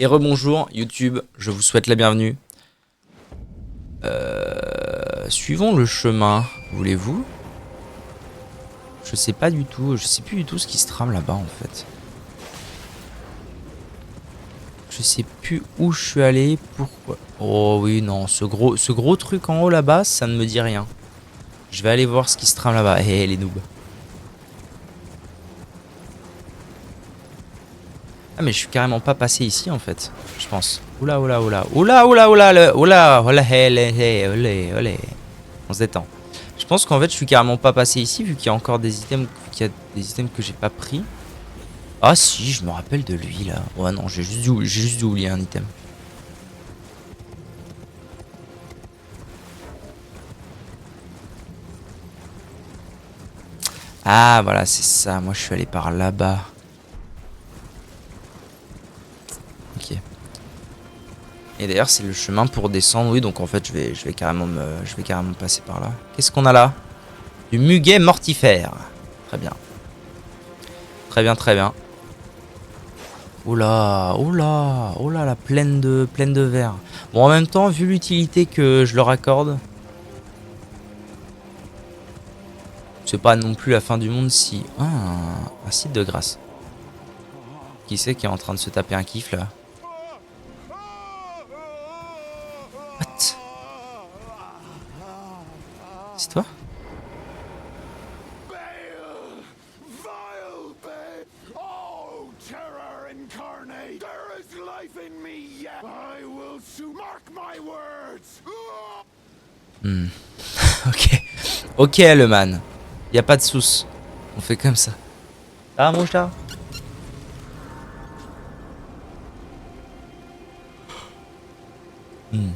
Et rebonjour YouTube, je vous souhaite la bienvenue. Suivons le chemin, voulez-vous? Je sais pas du tout, je sais plus du tout ce qui se trame là-bas en fait. Je sais plus où je suis allé, pourquoi. Oh oui, non, ce gros truc en haut là-bas, ça ne me dit rien. Je vais aller voir ce qui se trame là-bas. Hé, les noobs. Ah mais je suis carrément pas passé ici en fait, je pense. Oula, oula, oula, oula, oula, oula, oula, oula, hé, olé, olé. On se détend. Je pense qu'en fait je suis carrément pas passé ici vu qu'il y a encore des items, que j'ai pas pris. Ah si, je me rappelle de lui là. Ouais non, j'ai juste dû oublier un item. Ah voilà, c'est ça. Moi je suis allé par là-bas. Ok. Et d'ailleurs c'est le chemin pour descendre. Oui, donc en fait je vais carrément passer par là. Qu'est-ce qu'on a là? Du muguet mortifère. Très bien. Très bien, très bien. Oula, oula, oula, la pleine de verre. Bon, en même temps, vu l'utilité que je leur accorde, c'est pas non plus la fin du monde si... Ah, un site de grâce. Qui c'est qui est en train de se taper un kiff là? What? C'est toi? Hmm. Ok. Ok, le man. Y a pas de soucis. On fait comme ça. Ah, mon chat. Hmm.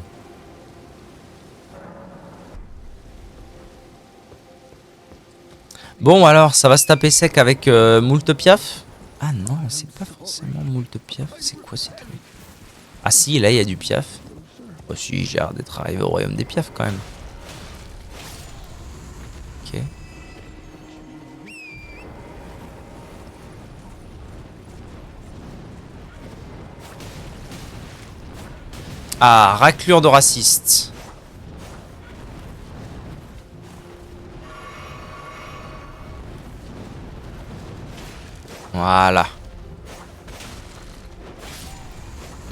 Bon, alors, ça va se taper sec avec moult piaf? Ah non, c'est pas forcément moult piaf. C'est quoi ces trucs? Ah si, là, il y a du piaf. Oh si, j'ai hâte d'être arrivé au royaume des piafs quand même. Ok. Ah, raclure de raciste. Voilà.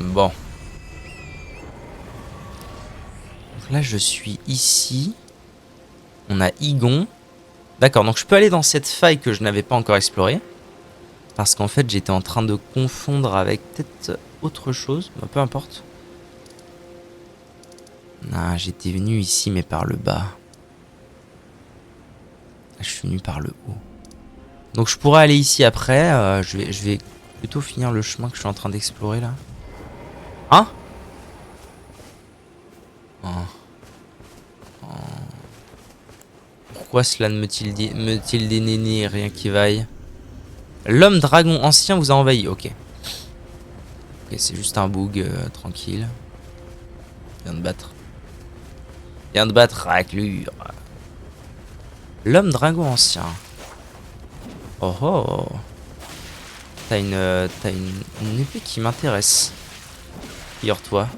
Bon. Donc là, je suis ici. On a Igon. D'accord, donc je peux aller dans cette faille que je n'avais pas encore explorée. Parce qu'en fait, j'étais en train de confondre avec peut-être autre chose. Bah, peu importe. Ah, j'étais venu ici, mais par le bas. Là, je suis venu par le haut. Donc je pourrais aller ici après. Je vais plutôt finir le chemin que je suis en train d'explorer là. Hein? Oh. Pourquoi cela ne me-t-il dénéné rien qui vaille? L'homme dragon ancien vous a envahi. Ok. Ok, c'est juste un bug tranquille. Viens de battre. Viens de battre raclure. L'homme dragon ancien. Oh oh. T'as une épée qui m'intéresse. Figure-toi.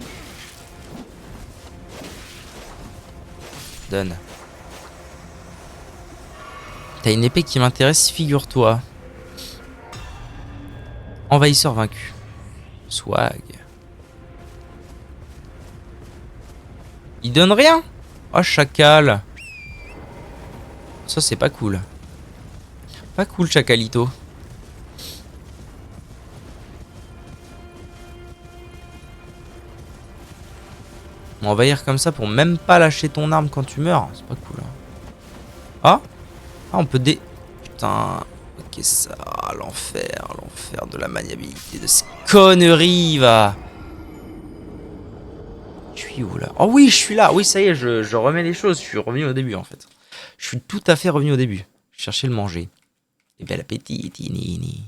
Donne. T'as une épée qui m'intéresse, figure-toi. Envahisseur vaincu. Swag. Il donne rien? Oh chacal. Ça c'est pas cool. Pas cool chacalito. Envahir comme ça pour même pas lâcher ton arme quand tu meurs. C'est pas cool. Ah, ah on peut dé... Putain. Ok ça. L'enfer. L'enfer de la maniabilité de ces conneries va. Je suis où là? Oh oui je suis là. Oui ça y est je remets les choses. Je suis revenu au début en fait. Je suis tout à fait revenu au début. Je cherchais le manger. Et bel appétit nini.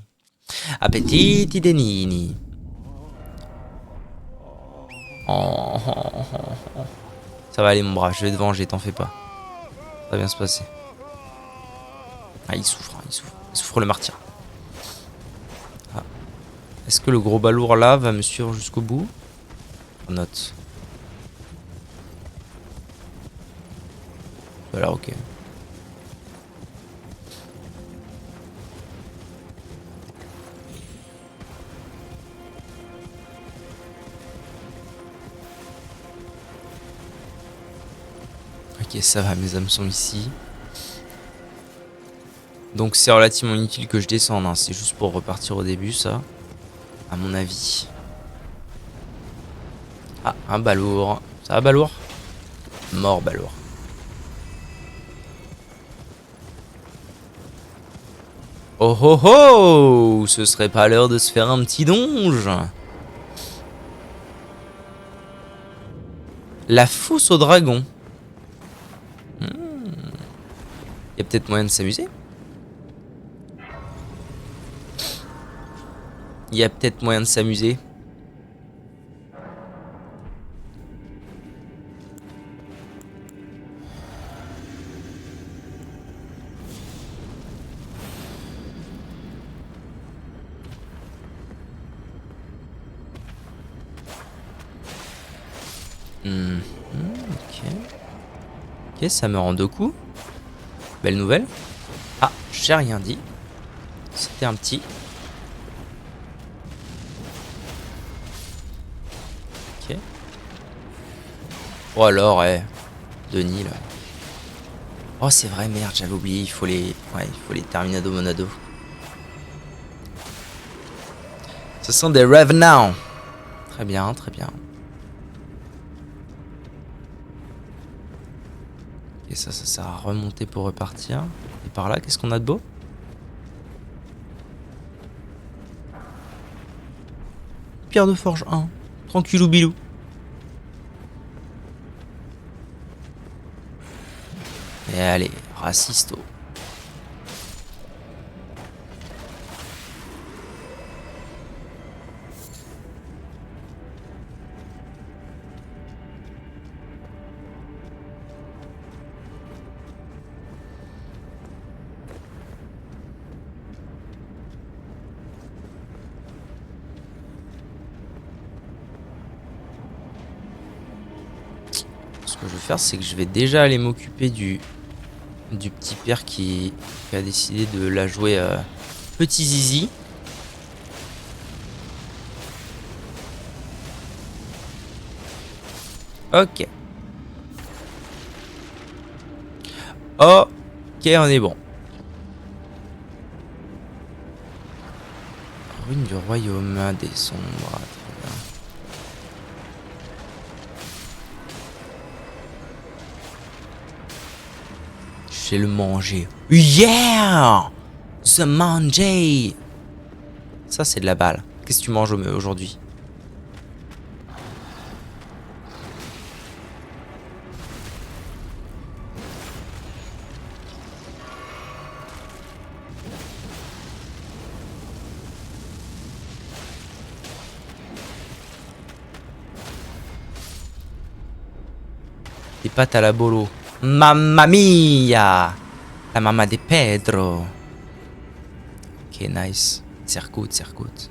Appétit nini. Oh, oh, oh, oh. Ça va aller mon bras, je vais te venger, t'en fais pas. Ça va bien se passer. Ah il souffre, il souffre. Il souffre le martyr. Ah. Est-ce que le gros balourd là va me suivre jusqu'au bout? Note. Voilà, ok. Ok, ça va, mes âmes sont ici. Donc c'est relativement inutile que je descende, hein. C'est juste pour repartir au début, ça. À mon avis. Ah, un balourd. Ça va, balourd? Mort, balourd. Oh oh oh! Ce serait pas l'heure de se faire un petit donge? La fosse au dragon. Y a peut-être moyen de s'amuser? Y a peut-être moyen de s'amuser? Ok. Ok, ça me rend 2 coups. Belle nouvelle. Ah, j'ai rien dit. C'était un petit. Ok. Oh alors, Denis là. Oh c'est vrai, merde, j'avais oublié, il faut les. Ouais, il faut les Terminado Monado. Ce sont des Revenants. Très bien, très bien. Et ça sert à remonter pour repartir. Et par là, qu'est-ce qu'on a de beau? Pierre de forge 1. Tranquillou bilou. Et allez, racisto. Ce que je vais faire, c'est que je vais déjà aller m'occuper du petit père qui a décidé de la jouer petit zizi. Ok. Ok, on est bon. Ruine du royaume des sombres. Très bien. Je vais le manger. Yeah! The manger! Ça, c'est de la balle. Qu'est-ce que tu manges aujourd'hui? Des pâtes à la bolo. Mamma mia! La mamma de Pedro. Ok, nice. Circuit, circuit.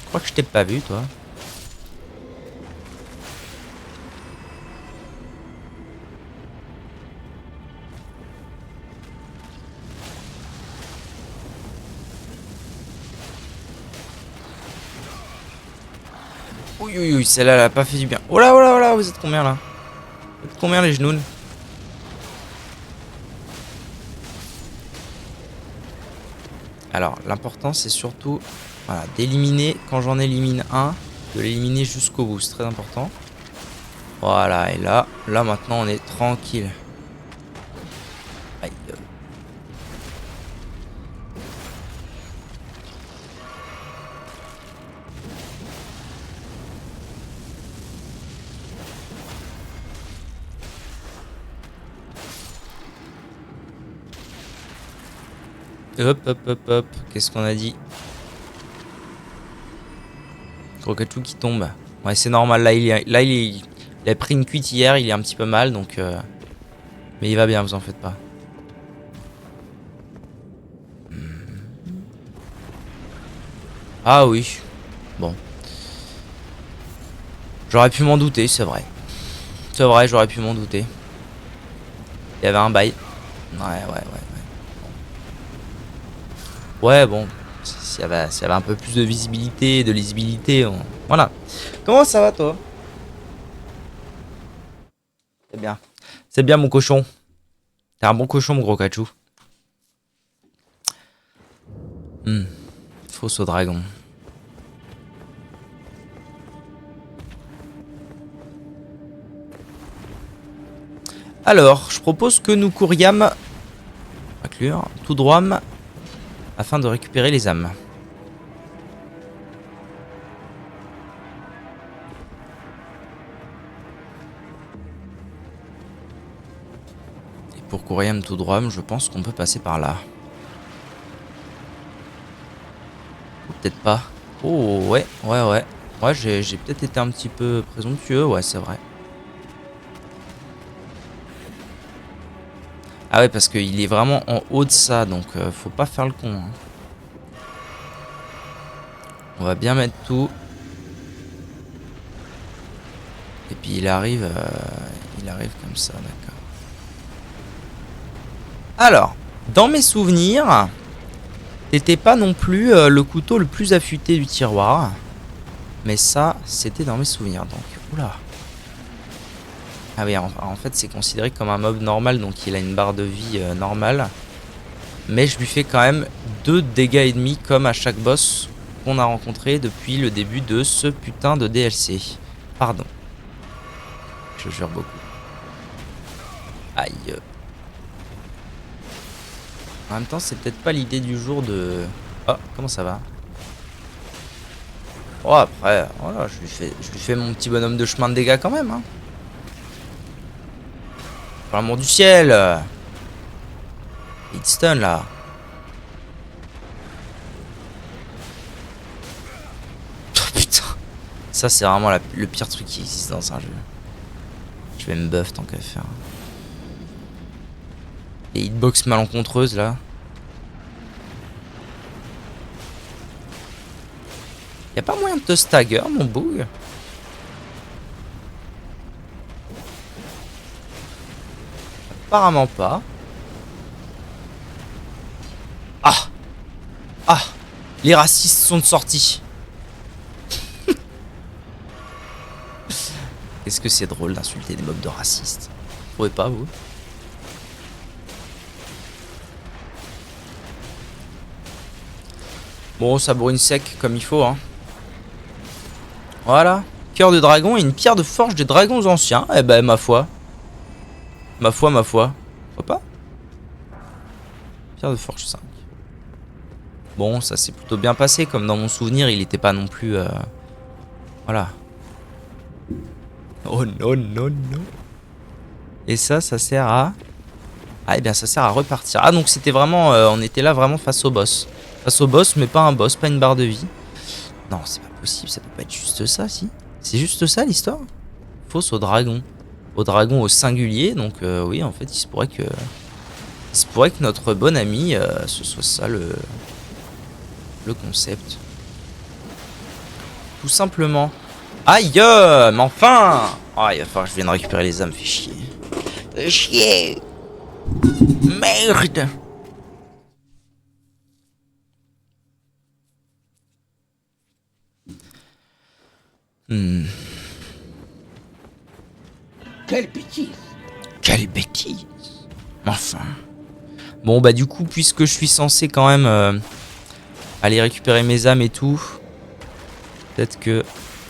Je crois que je t'ai pas vu, toi. Oui, oui, oui, celle-là, elle a pas fait du bien. Oh là, oh là, oh là, vous êtes combien, là? Vous êtes combien, les genoux? Alors, l'important, c'est surtout voilà, d'éliminer, quand j'en élimine un, de l'éliminer jusqu'au bout. C'est très important. Voilà, et là maintenant, on est tranquille. Aïe. Hop, hop, hop, hop. Qu'est-ce qu'on a dit? Croquetou qui tombe. Ouais, c'est normal. Là, il a pris une cuite hier. Il est un petit peu mal, donc. Mais il va bien, vous en faites pas. Ah oui. Bon. J'aurais pu m'en douter, c'est vrai. C'est vrai, j'aurais pu m'en douter. Il y avait un bail. Ouais. Ouais, bon. S'il y avait un peu plus de visibilité, de lisibilité. Voilà. Comment ça va, toi? C'est bien. C'est bien, mon cochon. T'es un bon cochon, mon gros cachou. Fausse au dragon. Alors, je propose que nous couriâmes inclure tout droit afin de récupérer les âmes. Et pour courir tout droit, je pense qu'on peut passer par là. Ou peut-être pas. Oh ouais. Ouais, j'ai peut-être été un petit peu présomptueux, ouais, c'est vrai. Ah ouais, parce qu'il est vraiment en haut de ça, donc faut pas faire le con. Hein. On va bien mettre tout. Et puis il arrive comme ça, d'accord. Alors, dans mes souvenirs, t'étais pas non plus le couteau le plus affûté du tiroir. Mais ça, c'était dans mes souvenirs, donc. Oula. Ah oui, en fait, c'est considéré comme un mob normal, donc il a une barre de vie normale. Mais je lui fais quand même 2 dégâts et demi, comme à chaque boss qu'on a rencontré depuis le début de ce putain de DLC. Pardon. Je jure beaucoup. Aïe. En même temps, c'est peut-être pas l'idée du jour de... Oh, comment ça va? Oh, après, voilà, je lui fais mon petit bonhomme de chemin de dégâts quand même, hein. Pour l'amour du ciel. Hitstone, là. Oh, putain. Ça, c'est vraiment le pire truc qui existe dans un jeu. Je vais me buff tant qu'à faire. Les hitbox malencontreuses, là. Y'a pas moyen de te stagger, mon boug? Apparemment pas. Ah! Ah! Les racistes sont sortis. Qu'est-ce que c'est drôle d'insulter des mobs de racistes? Vous trouvez pas, vous? Bon, ça brûle sec comme il faut, hein. Voilà. Cœur de dragon et une pierre de forge des dragons anciens. Eh ben, ma foi. Ma foi. Pourquoi pas? Pierre de forge 5. Bon, ça s'est plutôt bien passé. Comme dans mon souvenir, il était pas non plus... Voilà. Oh non. Et ça sert à... Ah, eh bien, ça sert à repartir. Ah, donc c'était vraiment... on était là vraiment face au boss. Face au boss, mais pas un boss, pas une barre de vie. Non, c'est pas possible. Ça peut pas être juste ça, si. C'est juste ça, l'histoire? Fausse au dragon. Au dragon au singulier. Donc, oui, en fait, il se pourrait que... Il se pourrait que notre bon ami, ce soit ça le concept. Tout simplement. Aïe, mais enfin! Ah, il va falloir que je vienne récupérer les âmes, fait chier. Fait chier! Merde! Quelle bêtise! Quelle bêtise! Enfin. Bon, bah du coup, puisque je suis censé quand même aller récupérer mes âmes et tout, peut-être que...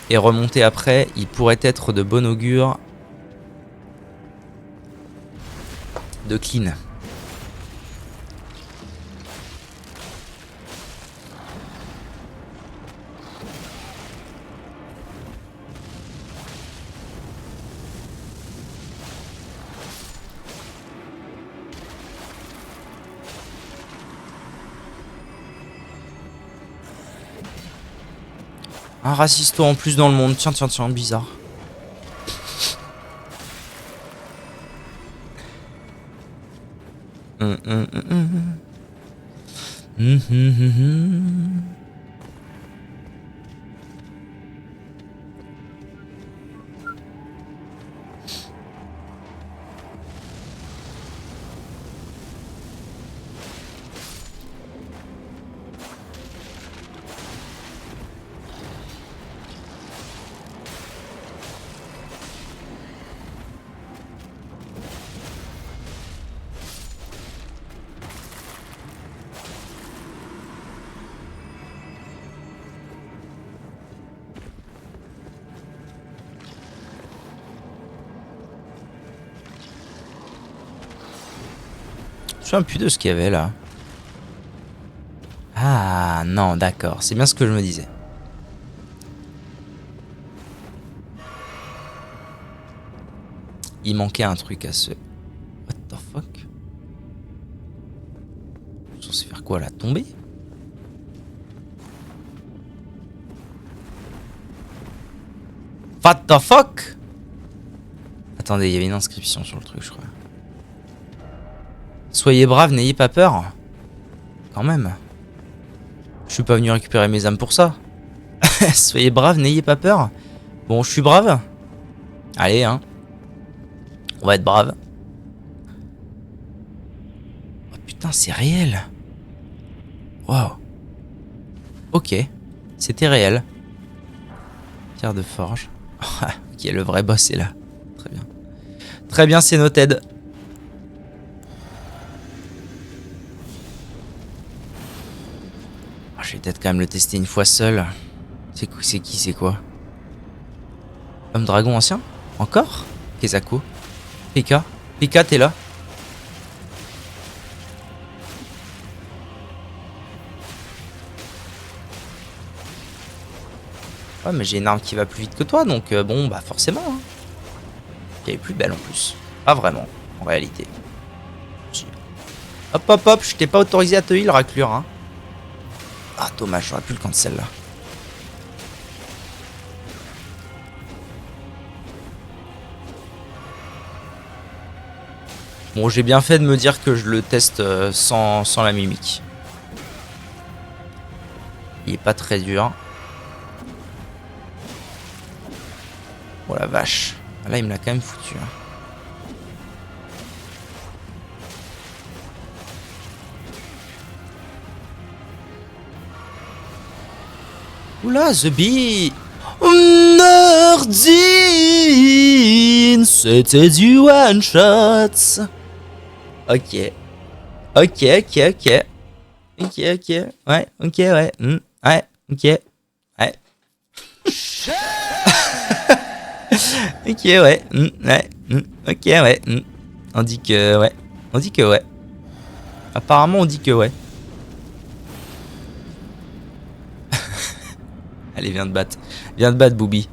Et remonter après, il pourrait être de bon augure de clean. Un racisto en plus dans le monde. Tiens, bizarre. souviens plus de ce qu'il y avait là. Ah non, d'accord. C'est bien ce que je me disais. Il manquait un truc à ce... What the fuck? Je suis censé faire quoi là? Tomber? What the fuck? Attendez, il y avait une inscription sur le truc, je crois. Soyez braves, n'ayez pas peur. Quand même. Je suis pas venu récupérer mes âmes pour ça. Soyez braves, n'ayez pas peur. Bon, je suis brave. Allez, hein. On va être brave. Oh putain, c'est réel. Waouh. Ok. C'était réel. Pierre de forge. Ok, le vrai boss est là. Très bien. Très bien, c'est noted. Je vais peut-être quand même le tester une fois seul. C'est qui, c'est quoi? Homme dragon ancien? Encore? Kezako? Pika? Pika, t'es là? Ouais, mais j'ai une arme qui va plus vite que toi, donc bon, bah forcément. Hein. Elle est plus belle en plus. Pas vraiment, en réalité. Si. Hop, hop, hop, je t'ai pas autorisé à te heal, raclure, hein. Ah, dommage, j'aurais pu le cancel là. Bon, j'ai bien fait de me dire que je le teste sans la mimique. Il est pas très dur. Oh la vache. Là, il me l'a quand même foutu. Hein. Oula, The Bee. Nerdine, c'était du one shot. Ok. Ok, ok, ok. Ok, ok. Ouais, ok, ouais. Ouais, ok. Ouais. Ok, ouais. Ouais. Ok, ouais. On dit que ouais. On dit que ouais. Apparemment, on dit que ouais. Allez, viens de battre. Viens de battre, Booby.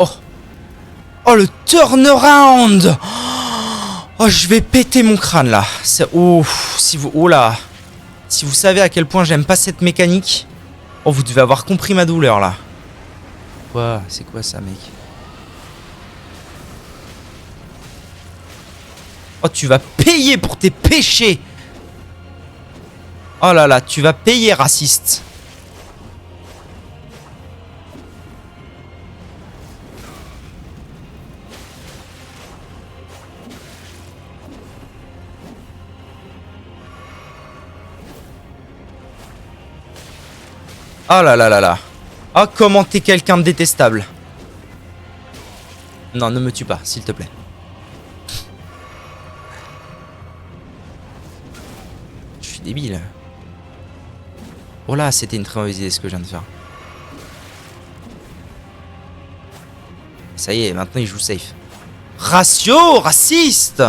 Oh. Oh, le turnaround. Oh, je vais péter mon crâne là. Ouf, si vous... Oh là. Si vous savez à quel point j'aime pas cette mécanique. Oh, vous devez avoir compris ma douleur là. Quoi? C'est quoi ça, mec? Oh, tu vas payer pour tes péchés. Oh là là, tu vas payer, raciste. Oh là là là là. Oh, comment t'es quelqu'un de détestable. Non, ne me tue pas, s'il te plaît. Je suis débile. Oh là, c'était une très mauvaise idée ce que je viens de faire. Ça y est, maintenant il joue safe. Ratio, raciste.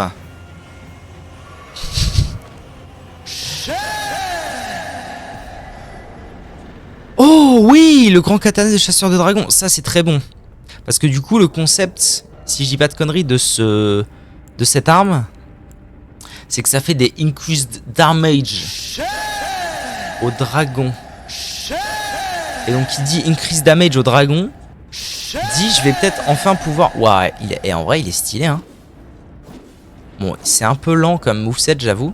Oh oui, le grand katana des chasseurs de dragons. Ça, c'est très bon. Parce que du coup, le concept, si je dis pas de conneries, de cette arme, c'est que ça fait des increased damage au dragon. Et donc, qui dit increased damage au dragon, dit je vais peut-être enfin pouvoir... Ouais, et en vrai, il est stylé, hein. Bon, c'est un peu lent comme moveset, j'avoue,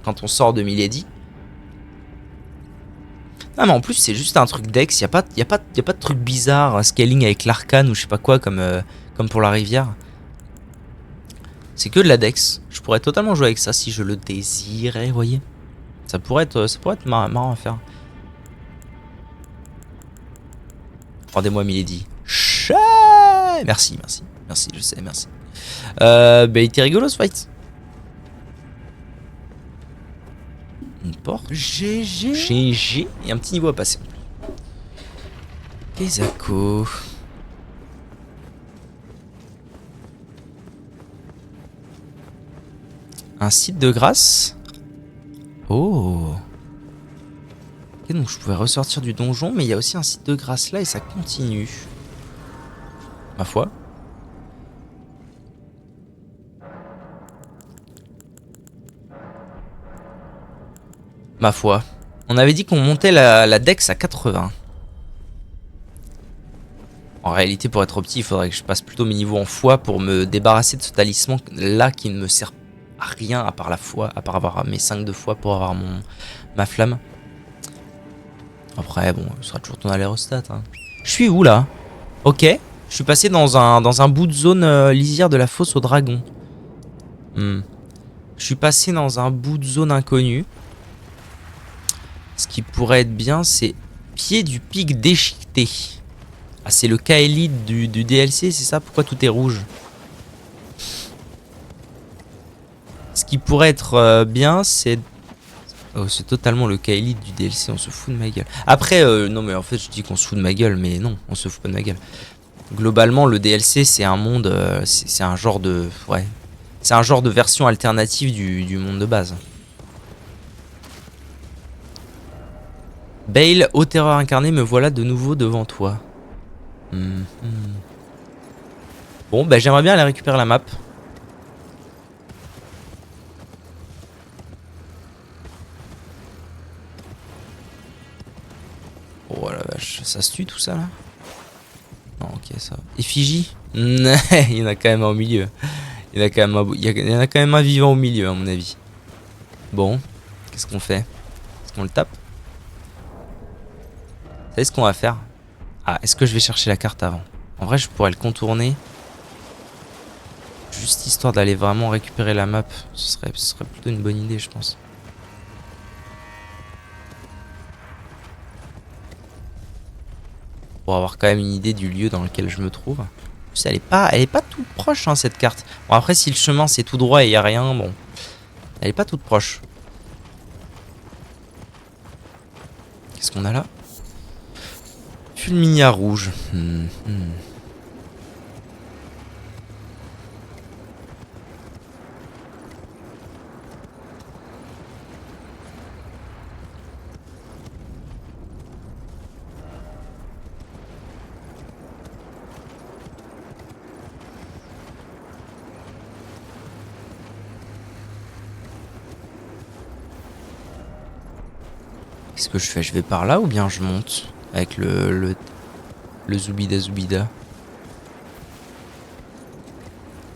quand on sort de Milady. Ah mais en plus c'est juste un truc Dex, y a pas de truc bizarre, scaling avec l'arcane ou je sais pas quoi comme pour la rivière. C'est que de la Dex. Je pourrais totalement jouer avec ça si je le désirais, vous voyez. Ça pourrait être marrant à faire. Rendez-moi Milady. Merci, je sais, merci. Bah il était rigolo ce fight. Une porte. GG. Et un petit niveau à passer. Kezako. Un site de grâce. Oh. Ok, donc je pouvais ressortir du donjon, mais il y a aussi un site de grâce là et ça continue. Ma foi. Ma foi. On avait dit qu'on montait la dex à 80. En réalité, pour être petit, il faudrait que je passe plutôt mes niveaux en foi pour me débarrasser de ce talisman là qui ne me sert à rien à part la foi, à part avoir mes 5 de foi pour avoir ma flamme. Après, bon, ce sera toujours ton aérostat. Hein. Je suis où là? Ok. Je suis passé dans un bout de zone lisière de la fosse au dragon. Je suis passé dans un bout de zone inconnu. Ce qui pourrait être bien, c'est pied du pic déchiqueté. Ah, c'est le Kaelid du DLC, c'est ça? Pourquoi tout est rouge? Ce qui pourrait être bien, c'est... Oh, c'est totalement le Kaelid du DLC, on se fout de ma gueule. Après, non mais en fait je dis qu'on se fout de ma gueule, mais non, on se fout pas de ma gueule. Globalement, le DLC, c'est un monde... c'est un genre de... Ouais. C'est un genre de version alternative du monde de base. Bale, ô terreur incarnée, me voilà de nouveau devant toi. Bon, bah j'aimerais bien aller récupérer la map. Oh la vache, ça se tue tout ça là? Non, ok, ça va. Effigie? Il y en a quand même un au milieu. Il y en a quand même un vivant au milieu, à mon avis. Bon, qu'est-ce qu'on fait? Est-ce qu'on le tape? Vous savez ce qu'on va faire? Ah, est-ce que je vais chercher la carte avant? En vrai, je pourrais le contourner. Juste histoire d'aller vraiment récupérer la map. Ce serait plutôt une bonne idée, je pense. Pour avoir quand même une idée du lieu dans lequel je me trouve. En plus, elle est pas toute proche, hein, cette carte. Bon, après, si le chemin c'est tout droit et il n'y a rien, bon. Elle est pas toute proche. Qu'est-ce qu'on a là? Fulminia rouge. Qu'est-ce que je fais? Je vais par là ou bien je monte avec le Zoubida Zoubida?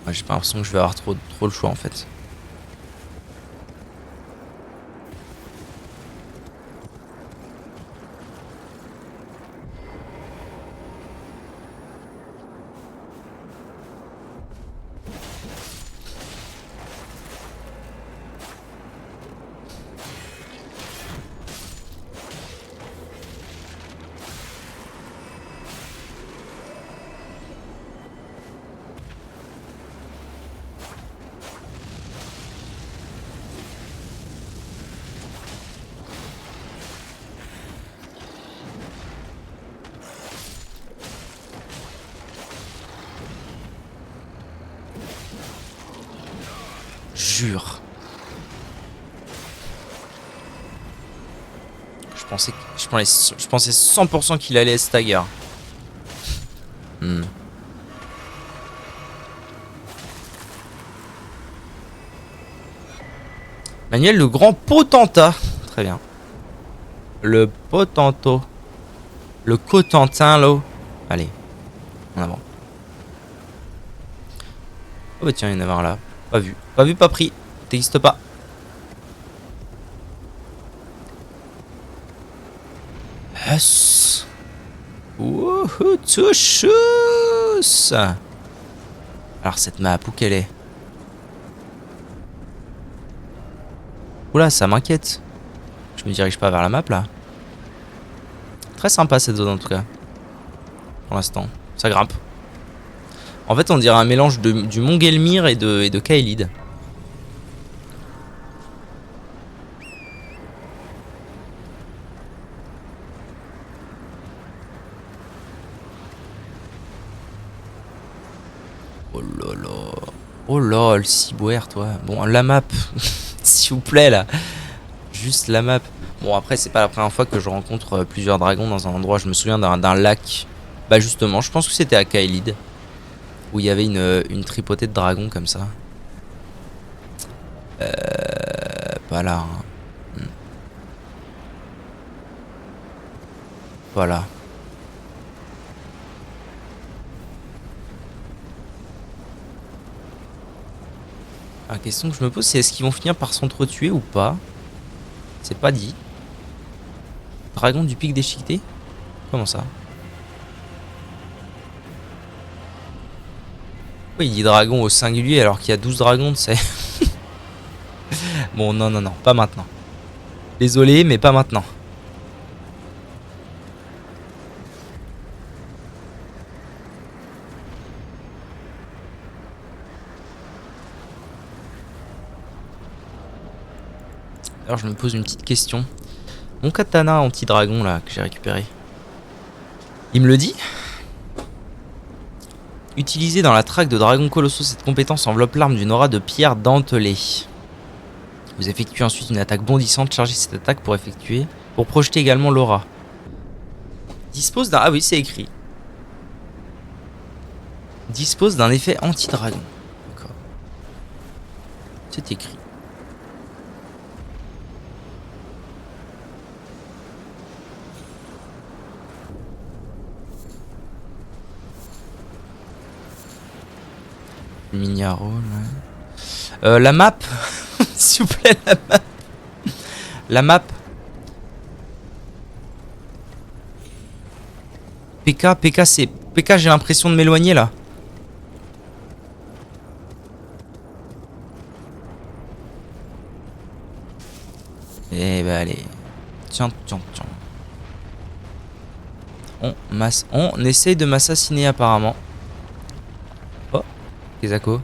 Ouais, j'ai pas l'impression que je vais avoir trop le choix en fait. Jure. Je pensais 100% qu'il allait stagger. Manuel, le grand potentat. Très bien. Le potentat. Le Cotentin, là. Allez. En avant. Oh bah tiens, il y en avait un là. Pas vu. Pas vu, pas pris. T'existe pas. Yes. Wouhou, touchous. Alors cette map, où qu'elle est? Oula, ça m'inquiète. Je me dirige pas vers la map là. Très sympa cette zone en tout cas. Pour l'instant. Ça grimpe. En fait on dirait un mélange du Mont Gelmir et de Kaelid. Oh là là. Oh là, le ciboire toi. Bon, la map. S'il vous plaît là. Juste la map. Bon après c'est pas la première fois que je rencontre plusieurs dragons dans un endroit. Je me souviens d'un lac. Bah justement je pense que c'était à Kaelid. Où il y avait une tripotée de dragons comme ça. Pas là. Hein. Voilà. La question que je me pose c'est est-ce qu'ils vont finir par s'entretuer ou pas? C'est pas dit. Dragon du pic déchiqueté? Comment ça? Pourquoi il dit dragon au singulier alors qu'il y a 12 dragons, tu sais? Bon, non, non, non, pas maintenant. Désolé, mais pas maintenant. Alors je me pose une petite question. Mon katana anti-dragon là que j'ai récupéré. Il me le dit? Utilisé dans la traque de dragons colossaux, cette compétence enveloppe l'arme d'une aura de pierre dentelée. Vous effectuez ensuite une attaque bondissante, chargez cette attaque pour projeter également l'aura. Dispose d'un... Ah oui, c'est écrit. Dispose d'un effet anti-dragon. D'accord. C'est écrit. Mignaro, ouais. La map. S'il vous plaît, la map. La map. PK, c'est... PK, j'ai l'impression de m'éloigner là. Eh ben allez. Tiens. On essaye de m'assassiner apparemment. Oh, Kezako.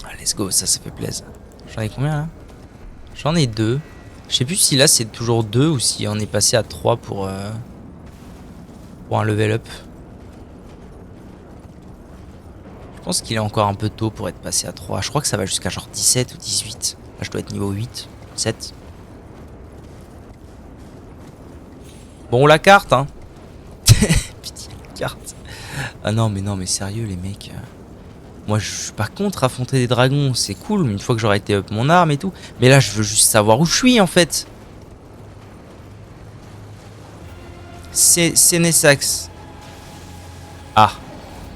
Ah, let's go, ça fait plaisir. J'en ai combien là? J'en ai 2. Je sais plus si là c'est toujours 2 ou si on est passé à 3 pour un level up. Je pense qu'il est encore un peu tôt pour être passé à 3. Je crois que ça va jusqu'à genre 17 ou 18. Là je dois être niveau 8, 7. Bon, la carte, hein. Pitié, la carte. Ah non, mais sérieux, les mecs. Moi, je suis pas contre affronter des dragons. C'est cool, une fois que j'aurai été up mon arme et tout. Mais là, je veux juste savoir où je suis, en fait. C'est Nessax. Ah.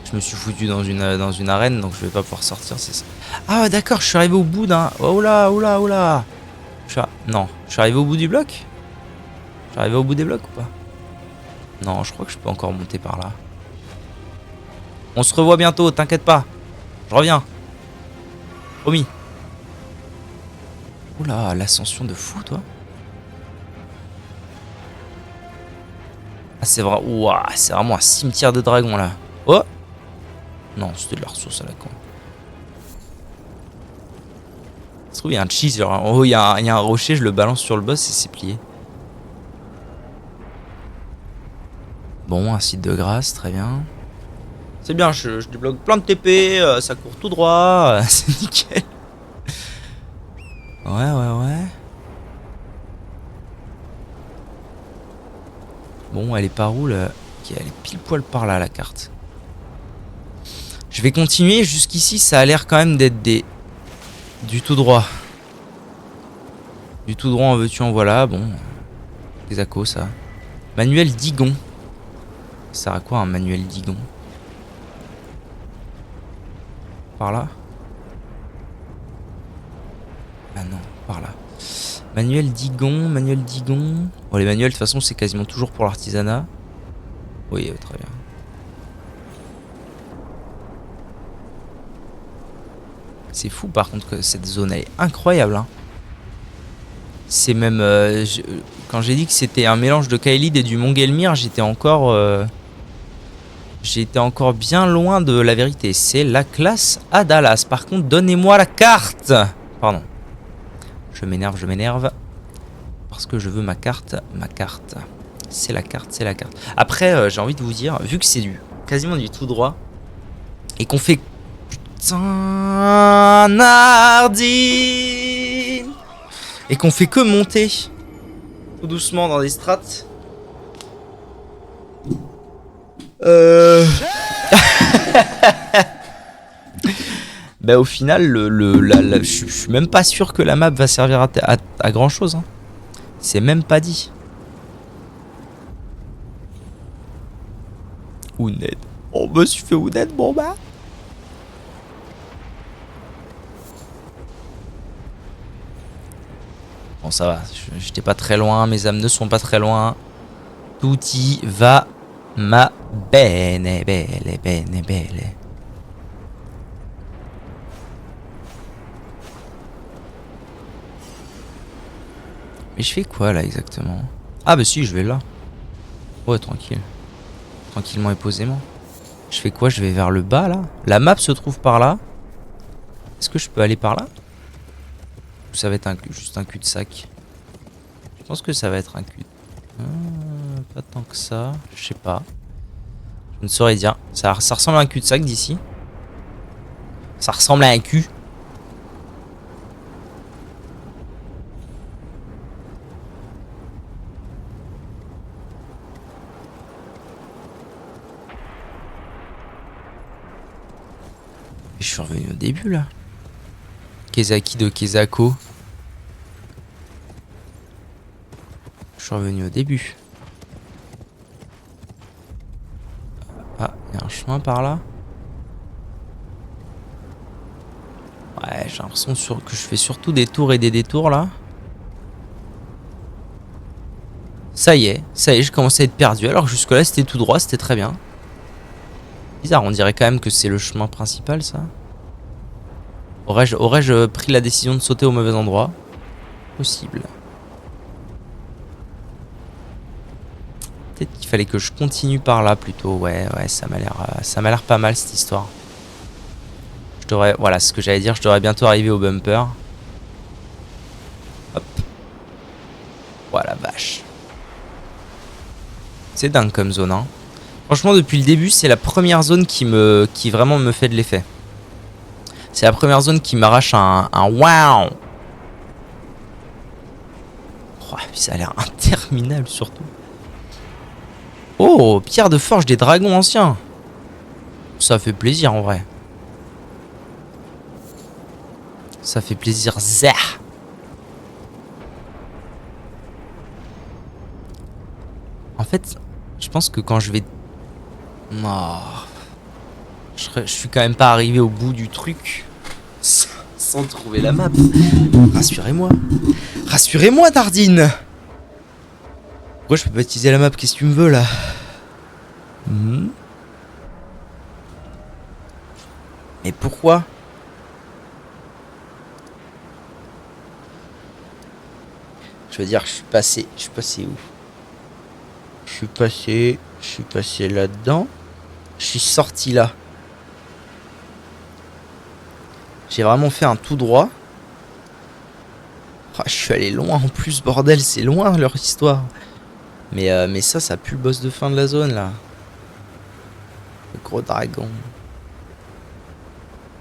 Je me suis foutu dans une arène, donc je vais pas pouvoir sortir, c'est ça. Ah, d'accord, je suis arrivé au bout d'un... Oh là. Non, je suis arrivé au bout du bloc. Je suis arrivé au bout des blocs ou pas? Non, je crois que je peux encore monter par là. On se revoit bientôt, t'inquiète pas. Je reviens. Promis. Oula, l'ascension de fou, toi. Ah, c'est vrai. Ouah, c'est vraiment un cimetière de dragons, là. Oh! Non, c'était de la ressource à la con. Ça se trouve, il y a un cheese. Genre, en haut, il y a un rocher, je le balance sur le boss et c'est plié. Bon, un site de grâce, très bien. C'est bien, je débloque plein de TP, ça court tout droit, c'est nickel. Ouais. Bon, elle est par où là? Ok, elle est pile poil par là, la carte. Je vais continuer, jusqu'ici ça a l'air quand même d'être du tout droit. Du tout droit en veux-tu en voilà, bon. Des accos ça. Manuel Digon. Ça sert à quoi un manuel Digon? Par là? Ah non, par là. Manuel Digon, Manuel Digon. Bon, les manuels, de toute façon, c'est quasiment toujours pour l'artisanat. Oui, très bien. C'est fou, par contre, que cette zone, elle est incroyable. Hein. C'est même... quand j'ai dit que c'était un mélange de Kaelid et du Montgelmir, j'étais encore bien loin de la vérité. C'est la classe à Dallas. Par contre, donnez-moi la carte. Pardon. Je m'énerve. Parce que je veux ma carte. C'est la carte, c'est la carte. Après, j'ai envie de vous dire, vu que c'est quasiment du tout droit, et qu'on fait... Putain, Nardine. Et qu'on fait que monter tout doucement dans des strates. Bah au final, je suis même pas sûr que la map va servir à grand chose. Hein. C'est même pas dit. Ouned. Oh bah tu fais Ouned, bon bah. Bon ça va, j'étais pas très loin, mes âmes ne sont pas très loin. Tout y va, ma bene. Mais je fais quoi là exactement? Ah bah si, je vais là. Ouais, tranquille. Tranquillement et posément. Je fais quoi? Je vais vers le bas là. La map se trouve par là. Est-ce que je peux aller par là? Ou ça va être juste un cul-de-sac? Je pense que ça va être un cul. Pas tant que ça. Je sais pas. Je ne saurais dire. Ça ressemble à un cul-de-sac d'ici. Ça ressemble à un cul. Je suis revenu au début là. Kezaki de Kezako. Je suis revenu au début. Ah, il y a un chemin par là. Ouais, j'ai l'impression que je fais surtout des tours et des détours là. Ça y est, je commence à être perdu. Alors que jusque là c'était tout droit, c'était très bien. Bizarre, on dirait quand même que c'est le chemin principal ça. Aurais-je pris la décision de sauter au mauvais endroit? Possible. Peut-être qu'il fallait que je continue par là plutôt. Ouais, ça m'a l'air pas mal cette histoire. Voilà ce que j'allais dire, je devrais bientôt arriver au bumper. Hop. Voilà, vache. C'est dingue comme zone, hein. Franchement, depuis le début, c'est la première zone qui vraiment me fait de l'effet. C'est la première zone qui m'arrache un wow. Oh, ça a l'air interminable surtout. Oh, pierre de forge des dragons anciens. Ça fait plaisir en vrai. Ça fait plaisir, zah. En fait, je pense que quand je vais... Oh, je suis quand même pas arrivé au bout du truc sans trouver la map. Rassurez-moi. Rassurez-moi, Dardine. Pourquoi je peux pas utiliser la map? Qu'est-ce que tu me veux là? Mais pourquoi? Je veux dire, je suis passé où? Je suis passé là-dedans. Je suis sorti là. J'ai vraiment fait un tout droit. Oh, je suis allé loin en plus, bordel, c'est loin leur histoire. Mais ça pue le boss de fin de la zone là. Le gros dragon.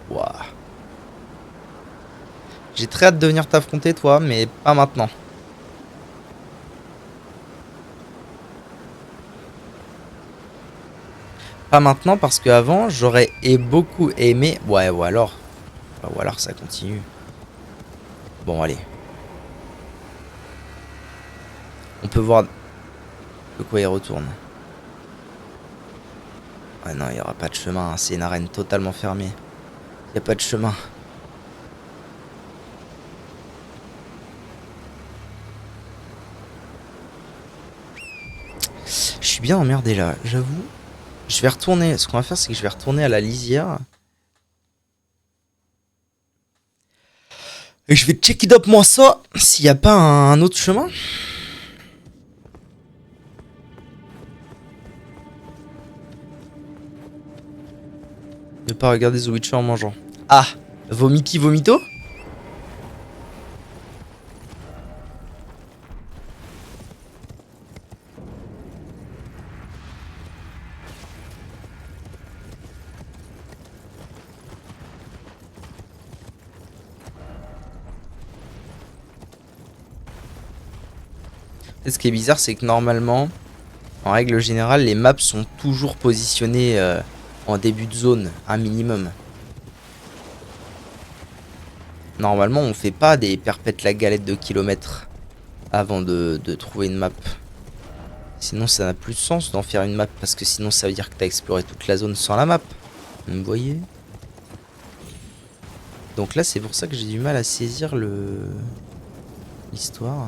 Waouh. J'ai très hâte de venir t'affronter toi, mais pas maintenant. Pas maintenant parce qu'avant j'aurais beaucoup aimé. Ouais, ou alors ça continue. Bon, allez. On peut voir de quoi il retourne. Ah non, il n'y aura pas de chemin. Hein. C'est une arène totalement fermée. Il n'y a pas de chemin. suis bien emmerdé là, j'avoue. Je vais retourner, ce qu'on va faire c'est que je vais retourner à la lisière. Et je vais check it up moi ça, s'il n'y a pas un autre chemin. Ne pas regarder The Witcher en mangeant. Ah, vomiti vomito? Ce qui est bizarre, c'est que normalement, en règle générale, les maps sont toujours positionnées en début de zone, un minimum. Normalement, on fait pas des perpètes la galette de kilomètres avant de trouver une map. Sinon, ça n'a plus de sens d'en faire une map, parce que sinon, ça veut dire que tu as exploré toute la zone sans la map. Vous voyez? Donc là, c'est pour ça que j'ai du mal à saisir l'histoire.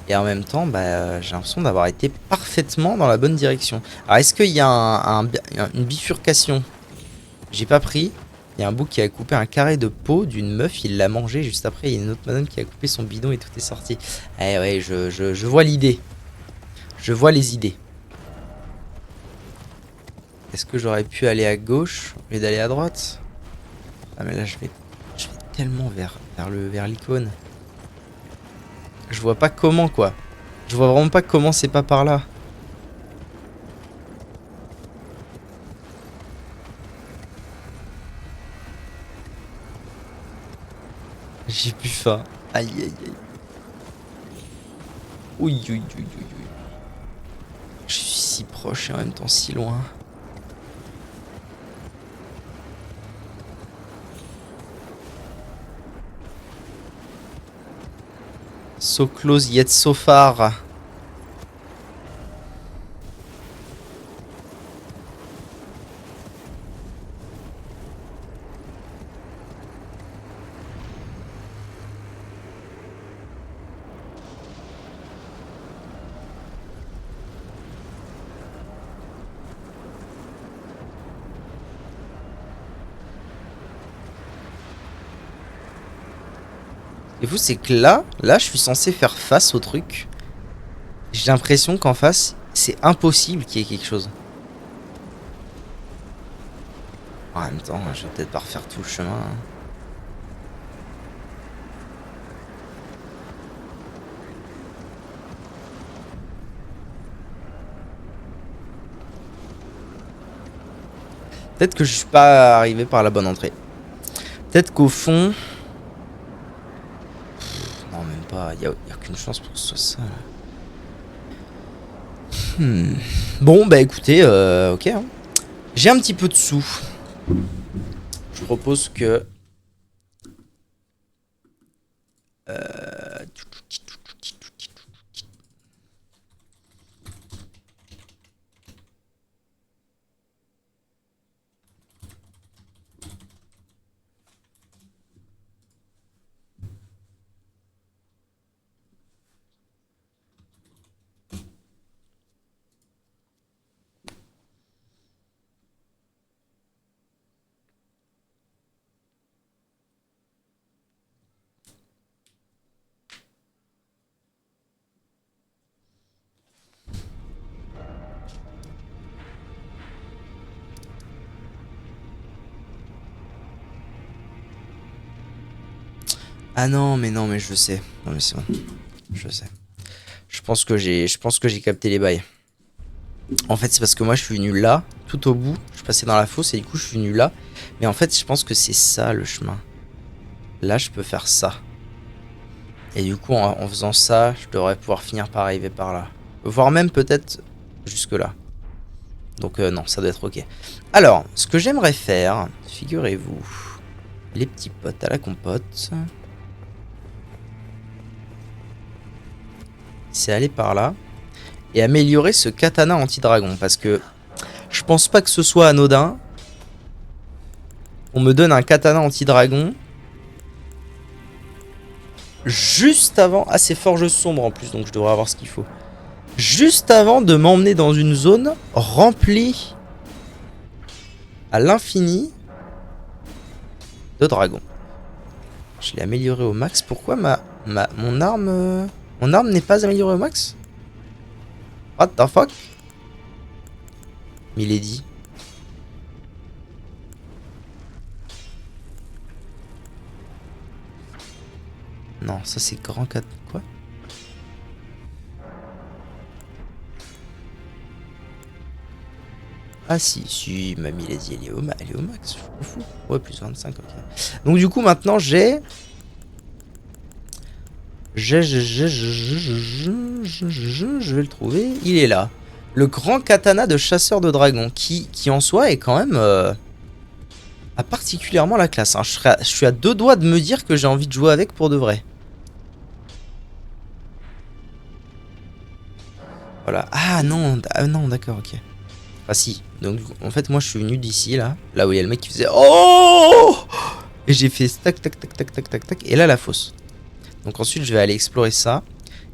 Et en même temps, bah, j'ai l'impression d'avoir été parfaitement dans la bonne direction. Alors, est-ce qu'il y a une bifurcation? J'ai pas pris. Il y a un bouc qui a coupé un carré de peau d'une meuf, il l'a mangé. Juste après, il y a une autre madame qui a coupé son bidon et tout est sorti. Eh ouais, je vois l'idée. Je vois les idées. Est-ce que j'aurais pu aller à gauche au lieu d'aller à droite? Ah mais là, je vais tellement vers l'icône. Je vois pas comment, quoi. Je vois vraiment pas comment c'est pas par là. J'ai plus faim. Aïe, aïe, aïe. Oui, oui, oui, oui, oui. Je suis si proche et en même temps si loin. So close yet so far. Et vous, c'est que là, je suis censé faire face au truc. J'ai l'impression qu'en face, c'est impossible qu'il y ait quelque chose. En même temps, je vais peut-être pas refaire tout le chemin. Hein. Peut-être que je suis pas arrivé par la bonne entrée. Peut-être qu'au fond... non, même pas. Y a aucune chance pour que ce soit ça. Là. Bon, bah écoutez, ok. Hein. J'ai un petit peu de sous. Je propose que... ah non, mais je sais. Non mais c'est bon. Je sais. Je pense que j'ai capté les bails. En fait, c'est parce que moi je suis venu là, tout au bout. Je passais dans la fosse et du coup je suis venu là. Mais en fait, je pense que c'est ça le chemin. Là, je peux faire ça. Et du coup, en faisant ça, je devrais pouvoir finir par arriver par là. Voire même peut-être jusque là. Donc non, ça doit être ok. Alors, ce que j'aimerais faire, figurez-vous, les petits potes à la compote. C'est aller par là et améliorer ce katana anti-dragon parce que je pense pas que ce soit anodin. On me donne un katana anti-dragon juste avant... Ah, c'est forge sombre en plus, donc je devrais avoir ce qu'il faut. Juste avant de m'emmener dans une zone remplie à l'infini de dragons. Je l'ai amélioré au max. Pourquoi mon arme... Mon arme n'est pas améliorée au max? What the fuck? Milady. Non, ça c'est grand 4. Quoi? Ah si, ma Milady elle est au max, je m'en fous. Ouais, plus 25, ok. Donc du coup maintenant j'ai... Je vais le trouver, il est là. Le grand katana de chasseur de dragons, qui en soi est quand même... a particulièrement la classe. Hein. Je suis à 2 doigts de me dire que j'ai envie de jouer avec pour de vrai. Voilà. Ah non, d'accord, ok. Ah si. Donc en fait moi je suis venu d'ici là où il y a le mec qui faisait oh, et j'ai fait tac tac tac tac tac tac tac et là la fosse. Donc ensuite je vais aller explorer ça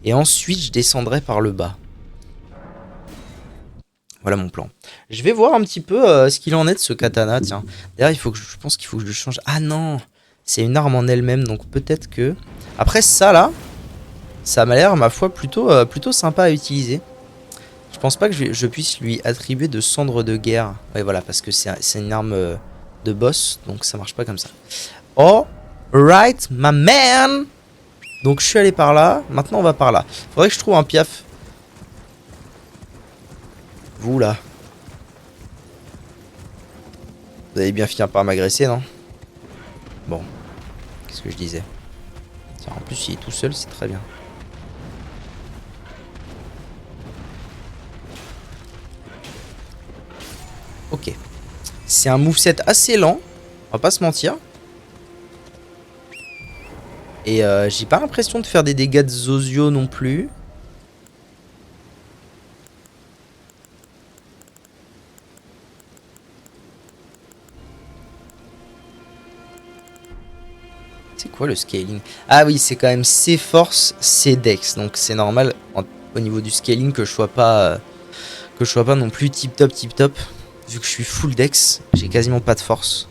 et ensuite je descendrai par le bas. Voilà mon plan. Je vais voir un petit peu ce qu'il en est de ce katana, tiens. D'ailleurs je pense qu'il faut que je le change. Ah non, c'est une arme en elle-même donc peut-être que après ça là, ça m'a l'air ma foi plutôt sympa à utiliser. Je pense pas que je puisse lui attribuer de cendres de guerre. Ouais, voilà, parce que c'est une arme de boss, donc ça marche pas comme ça. Oh, right, my man. Donc je suis allé par là, maintenant on va par là. Faudrait que je trouve un piaf. Vous là. Vous allez bien finir par m'agresser, non? Bon, qu'est-ce que je disais? Tiens, en plus il est tout seul, c'est très bien. Ok. C'est un moveset assez lent, on va pas se mentir. Et j'ai pas l'impression de faire des dégâts de Zozio non plus. C'est quoi le scaling? Ah oui, c'est quand même C force, C dex. Donc c'est normal au niveau du scaling que je sois pas non plus tip top. Vu que je suis full dex, j'ai quasiment pas de force.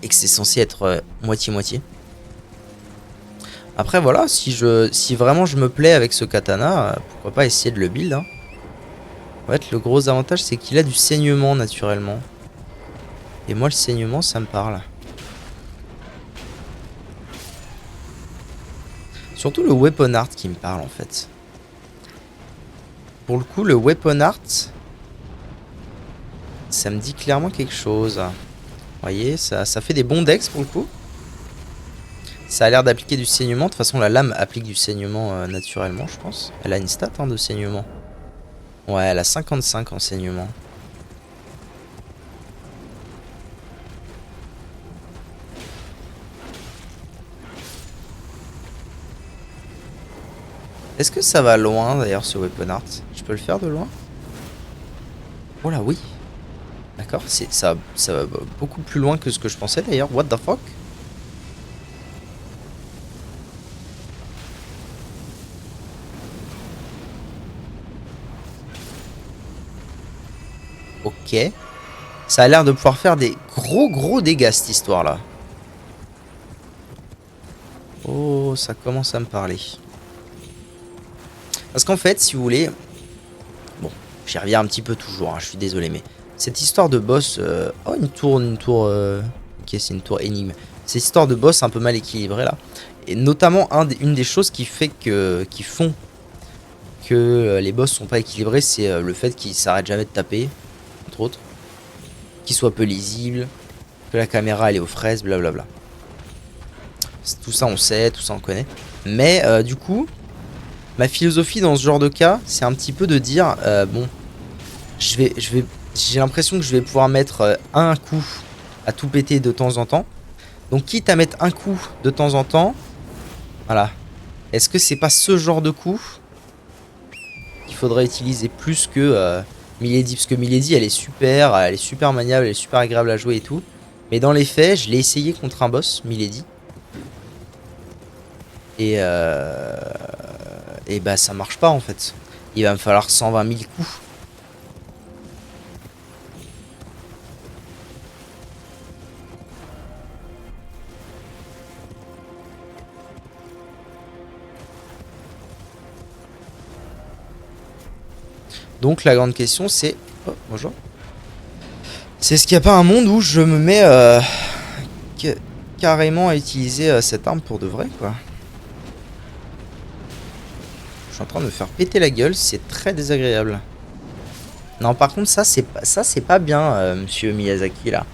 Et que c'est censé être moitié-moitié. Après voilà, si vraiment je me plais avec ce katana, pourquoi pas essayer de le build. Hein. En fait, le gros avantage c'est qu'il a du saignement naturellement. Et moi le saignement ça me parle. Surtout le weapon art qui me parle en fait. Pour le coup le weapon art... Ça me dit clairement quelque chose. Vous voyez, ça fait des bons dex pour le coup. Ça a l'air d'appliquer du saignement. De toute façon, la lame applique du saignement naturellement, je pense. Elle a une stat hein, de saignement. Ouais, elle a 55 en saignement. Est-ce que ça va loin d'ailleurs ce weapon art? Je peux le faire de loin? Oh là oui. D'accord, ça va beaucoup plus loin que ce que je pensais d'ailleurs. What the fuck? Ok. Ça a l'air de pouvoir faire des gros dégâts cette histoire là. Oh, ça commence à me parler. Parce qu'en fait, si vous voulez... Bon, j'y reviens un petit peu toujours, hein, je suis désolé, mais... Cette histoire de boss... Oh, une tour... Ok, c'est une tour énigme. Cette histoire de boss un peu mal équilibrée, là. Et notamment, une des choses qui font que les boss sont pas équilibrés, c'est le fait qu'ils s'arrêtent jamais de taper, entre autres. Qu'ils soient peu lisibles, que la caméra, elle est aux fraises, blablabla. Tout ça, on sait, tout ça, on connaît. Mais, du coup... Ma philosophie dans ce genre de cas, c'est un petit peu de dire, bon, j'ai l'impression que je vais pouvoir mettre un coup à tout péter de temps en temps. Donc quitte à mettre un coup de temps en temps, voilà. Est-ce que c'est pas ce genre de coup qu'il faudrait utiliser plus que Milady? Parce que Milady, elle est super maniable, elle est super agréable à jouer et tout. Mais dans les faits, je l'ai essayé contre un boss, Milady. Et bah ça marche pas en fait. Il va me falloir 120 000 coups. Donc la grande question c'est... Oh, bonjour. C'est ce qu'il n'y a pas un monde où je me mets carrément à utiliser cette arme pour de vrai, quoi. Je suis en train de me faire péter la gueule, c'est très désagréable. Non, par contre, ça c'est pas bien, monsieur Miyazaki, là.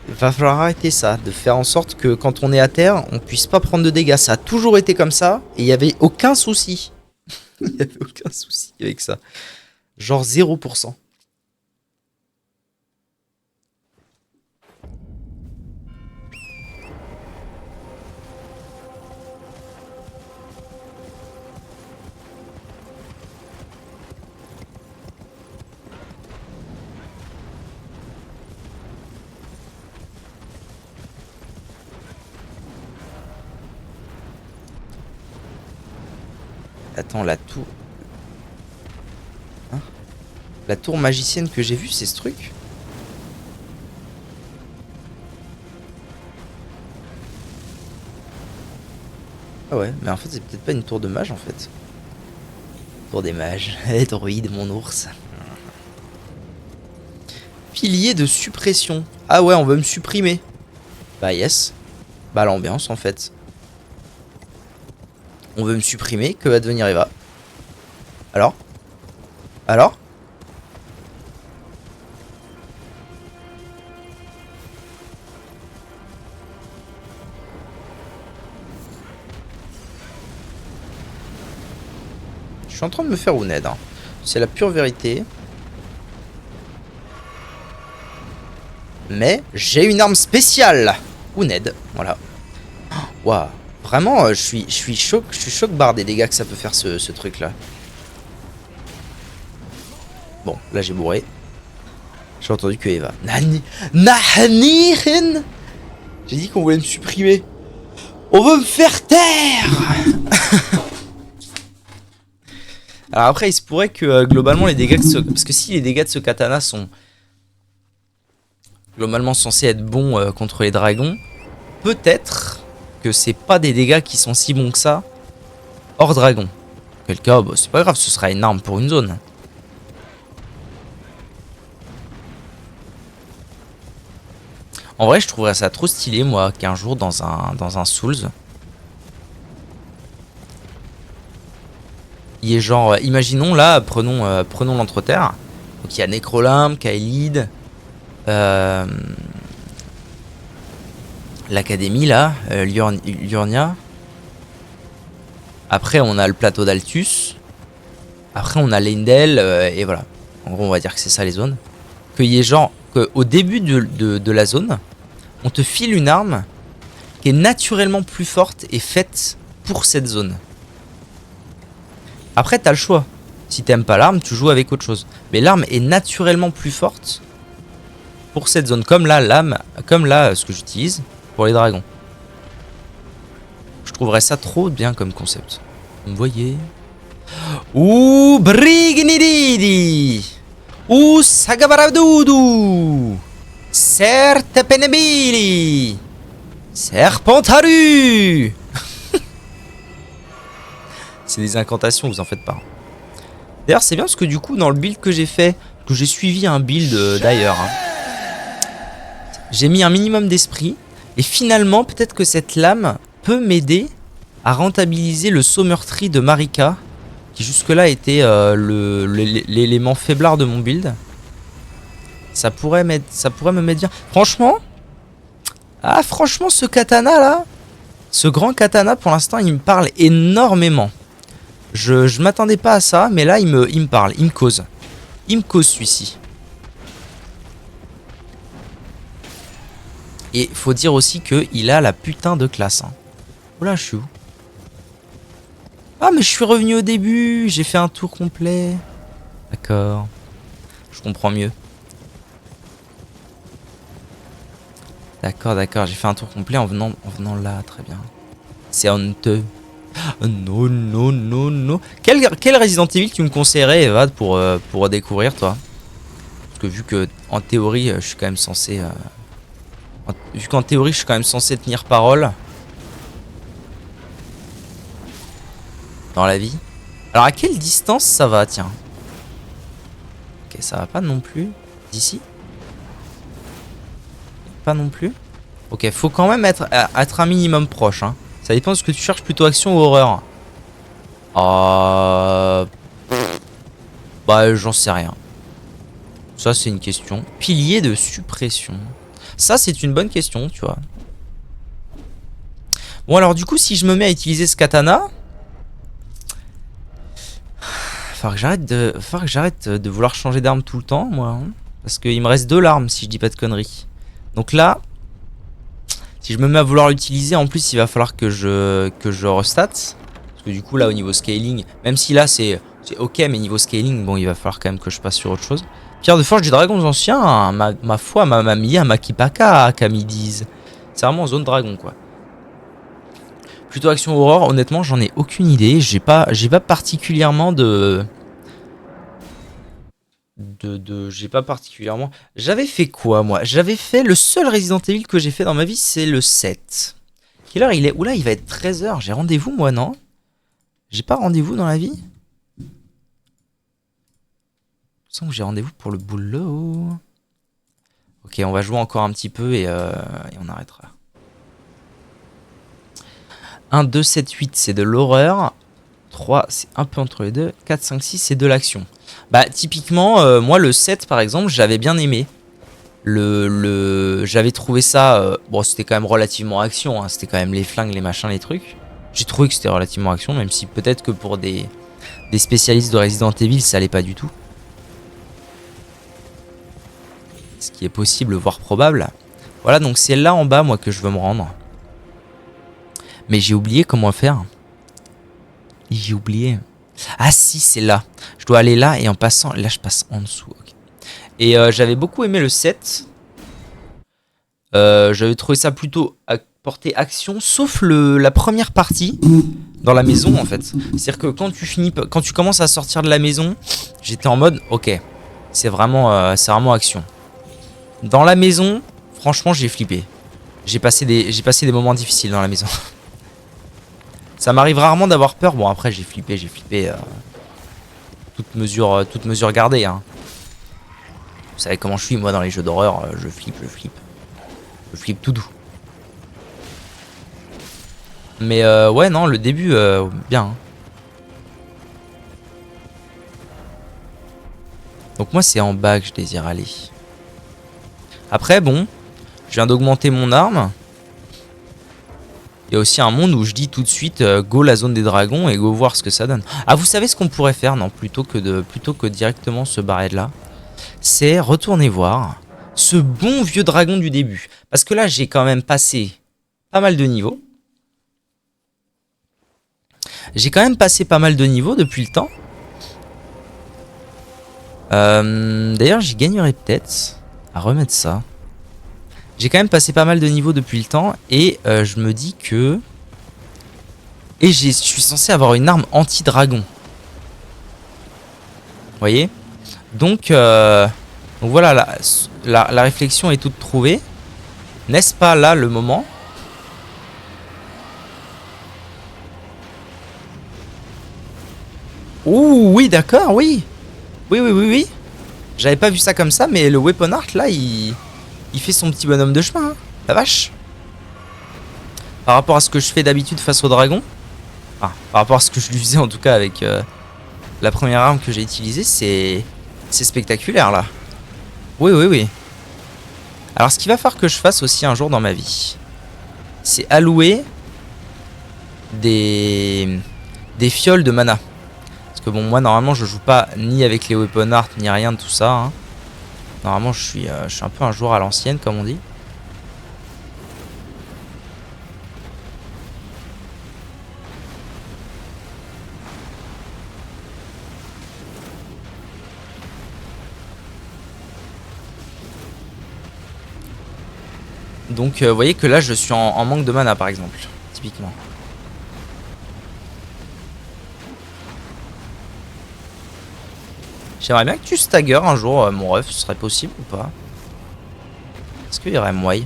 Il va falloir arrêter ça, de faire en sorte que quand on est à terre, on puisse pas prendre de dégâts. Ça a toujours été comme ça, et il n'y avait aucun souci. Il n'y avait aucun souci avec ça. Genre 0%. Attends, la tour... Hein? La tour magicienne que j'ai vue, c'est ce truc? Ah ouais, mais en fait, c'est peut-être pas une tour de mage, en fait. Tour des mages. Eh, droïde, mon ours. Pilier de suppression. Ah ouais, on veut me supprimer. Bah yes. Bah l'ambiance, en fait. On veut me supprimer, que va devenir Eva? Alors? Alors? Je suis en train de me faire Ouned, hein. C'est la pure vérité. Mais j'ai une arme spéciale. Ouned, voilà. Waouh. Vraiment, je suis choc barre des dégâts que ça peut faire ce truc là. Bon, là j'ai bourré. J'ai entendu que Eva. Nahniren. J'ai dit qu'on voulait me supprimer. On veut me faire taire. Alors après, il se pourrait que globalement les dégâts de ce... Parce que si les dégâts de ce katana sont globalement censés être bons contre les dragons, peut-être que c'est pas des dégâts qui sont si bons que ça hors dragon. Quel cas, bah, c'est pas grave, ce sera une arme pour une zone. En vrai, je trouverais ça trop stylé, moi, qu'un jour dans un Souls, il y ait genre, imaginons là, prenons l'Entreterre. Donc il y a Necrolimp, Kaelid, l'Académie là, Liurnia. Après on a le plateau d'Altus. Après on a Leyndell, et voilà. En gros on va dire que c'est ça les zones. Qu'il y ait genre, qu'au début de la zone, on te file une arme qui est naturellement plus forte et faite pour cette zone. Après t'as le choix. Si t'aimes pas l'arme, tu joues avec autre chose. Mais l'arme est naturellement plus forte pour cette zone. Comme là, ce que j'utilise pour les dragons. Je trouverais ça trop bien comme concept. Vous me voyez? Ouh, Brignididi! Ouh, Sagabaradoudou! Sertepenebili! Serpentaru! C'est des incantations, vous en faites pas. D'ailleurs, c'est bien parce que du coup, dans le build que j'ai fait, que j'ai suivi un build d'ailleurs, hein, j'ai mis un minimum d'esprit. Et finalement, peut-être que cette lame peut m'aider à rentabiliser le saut meurtri de Marika, qui jusque-là était l'élément faiblard de mon build. Ça pourrait me mettre bien. Franchement, franchement, ce katana là, ce grand katana, pour l'instant, il me parle énormément. Je m'attendais pas à ça, mais là, il me parle, il me cause. Il me cause celui-ci. Et faut dire aussi qu'il a la putain de classe. Hein. Oh là, je suis où? Ah, mais je suis revenu au début. J'ai fait un tour complet. D'accord. Je comprends mieux. D'accord, d'accord. J'ai fait un tour complet en venant là. Très bien. C'est honteux. Non, non, non, non. Quel Resident Evil tu me conseillerais, Eva, pour découvrir, toi? Parce que vu que, en théorie, je suis quand même censé... vu qu'en théorie, je suis quand même censé tenir parole dans la vie. Alors, à quelle distance ça va, tiens? Ok, ça va pas non plus. D'ici? Pas non plus. Ok, faut quand même être un minimum proche, hein. Ça dépend de ce que tu cherches, plutôt action ou horreur. Bah, j'en sais rien. Ça, c'est une question. Pilier de suppression. Ça, c'est une bonne question, tu vois. Bon, alors, du coup, si je me mets à utiliser ce katana... Faudra que j'arrête de vouloir changer d'arme tout le temps, moi. Hein. Parce qu'il me reste 2 larmes, si je dis pas de conneries. Donc là... Si je me mets à vouloir l'utiliser, en plus, il va falloir que je restat. Parce que du coup, là, au niveau scaling... Même si là, c'est ok, mais niveau scaling, bon, il va falloir quand même que je passe sur autre chose. Pierre de forge des dragons anciens, hein, ma foi, ma mamie, ma kipaka, comme ils disent. C'est vraiment zone dragon, quoi. Plutôt action horreur, honnêtement, j'en ai aucune idée. J'ai pas particulièrement j'ai pas particulièrement... J'avais fait quoi, moi? J'avais fait... Le seul Resident Evil que j'ai fait dans ma vie, c'est le 7. Quelle heure il est? Oula, il va être 13 h. J'ai rendez-vous, moi, non? J'ai pas rendez-vous dans la vie? Je sens que j'ai rendez-vous pour le boulot. Ok, on va jouer encore un petit peu et on arrêtera. 1, 2, 7, 8, c'est de l'horreur. 3, c'est un peu entre les deux. 4, 5, 6, c'est de l'action. Bah, typiquement, moi, le 7, par exemple, j'avais bien aimé. J'avais trouvé ça... bon, c'était quand même relativement action. Hein, c'était quand même les flingues, les machins, les trucs. J'ai trouvé que c'était relativement action, même si peut-être que pour des spécialistes de Resident Evil, ça allait pas du tout. Ce qui est possible, voire probable. Voilà, donc c'est là en bas, moi, que je veux me rendre. Mais j'ai oublié comment faire. J'ai oublié. Ah si, c'est là. Je dois aller là et en passant... Là, je passe en dessous. Okay. Et j'avais beaucoup aimé le 7. J'avais trouvé ça plutôt à portée action, sauf la première partie dans la maison, en fait. C'est-à-dire que quand tu commences à sortir de la maison, j'étais en mode, ok, c'est vraiment action. Dans la maison, franchement, j'ai flippé. J'ai passé des moments difficiles dans la maison. Ça m'arrive rarement d'avoir peur. Bon, après, j'ai flippé. Toute mesure gardée. Hein. Vous savez comment je suis, moi, dans les jeux d'horreur. Je flippe. Je flippe tout doux. Mais ouais, non, le début, bien. Hein. Donc moi, c'est en bas que je désire aller. Après, bon, je viens d'augmenter mon arme. Il y a aussi un monde où je dis tout de suite go la zone des dragons et go voir ce que ça donne. Ah, vous savez ce qu'on pourrait faire? Non, plutôt que directement se barrer de là, c'est retourner voir ce bon vieux dragon du début. Parce que là, j'ai quand même passé pas mal de niveaux. Depuis le temps. D'ailleurs, j'y gagnerais peut-être à remettre ça. J'ai quand même passé pas mal de niveaux depuis le temps et je me dis que... Et je suis censé avoir une arme anti-dragon. Vous voyez? Donc voilà, la réflexion est toute trouvée. N'est-ce pas là le moment? Ouh, oui, d'accord, oui. Oui. J'avais pas vu ça comme ça, mais le Weapon Art, là, il fait son petit bonhomme de chemin, hein. La vache. Par rapport à ce que je fais d'habitude face au dragon. Enfin, par rapport à ce que je lui faisais, en tout cas, avec la première arme que j'ai utilisée, c'est spectaculaire, là. Oui. Alors, ce qu'il va falloir que je fasse aussi un jour dans ma vie, c'est allouer des fioles de mana. Parce que bon, moi, normalement, je joue pas ni avec les Weapon Art, ni rien de tout ça. Hein. Normalement, je suis un peu un joueur à l'ancienne, comme on dit. Donc, vous voyez que là, je suis en manque de mana, par exemple. Typiquement. J'aimerais bien que tu stagger un jour, mon ref, ce serait possible ou pas? Est-ce qu'il y aurait moyen?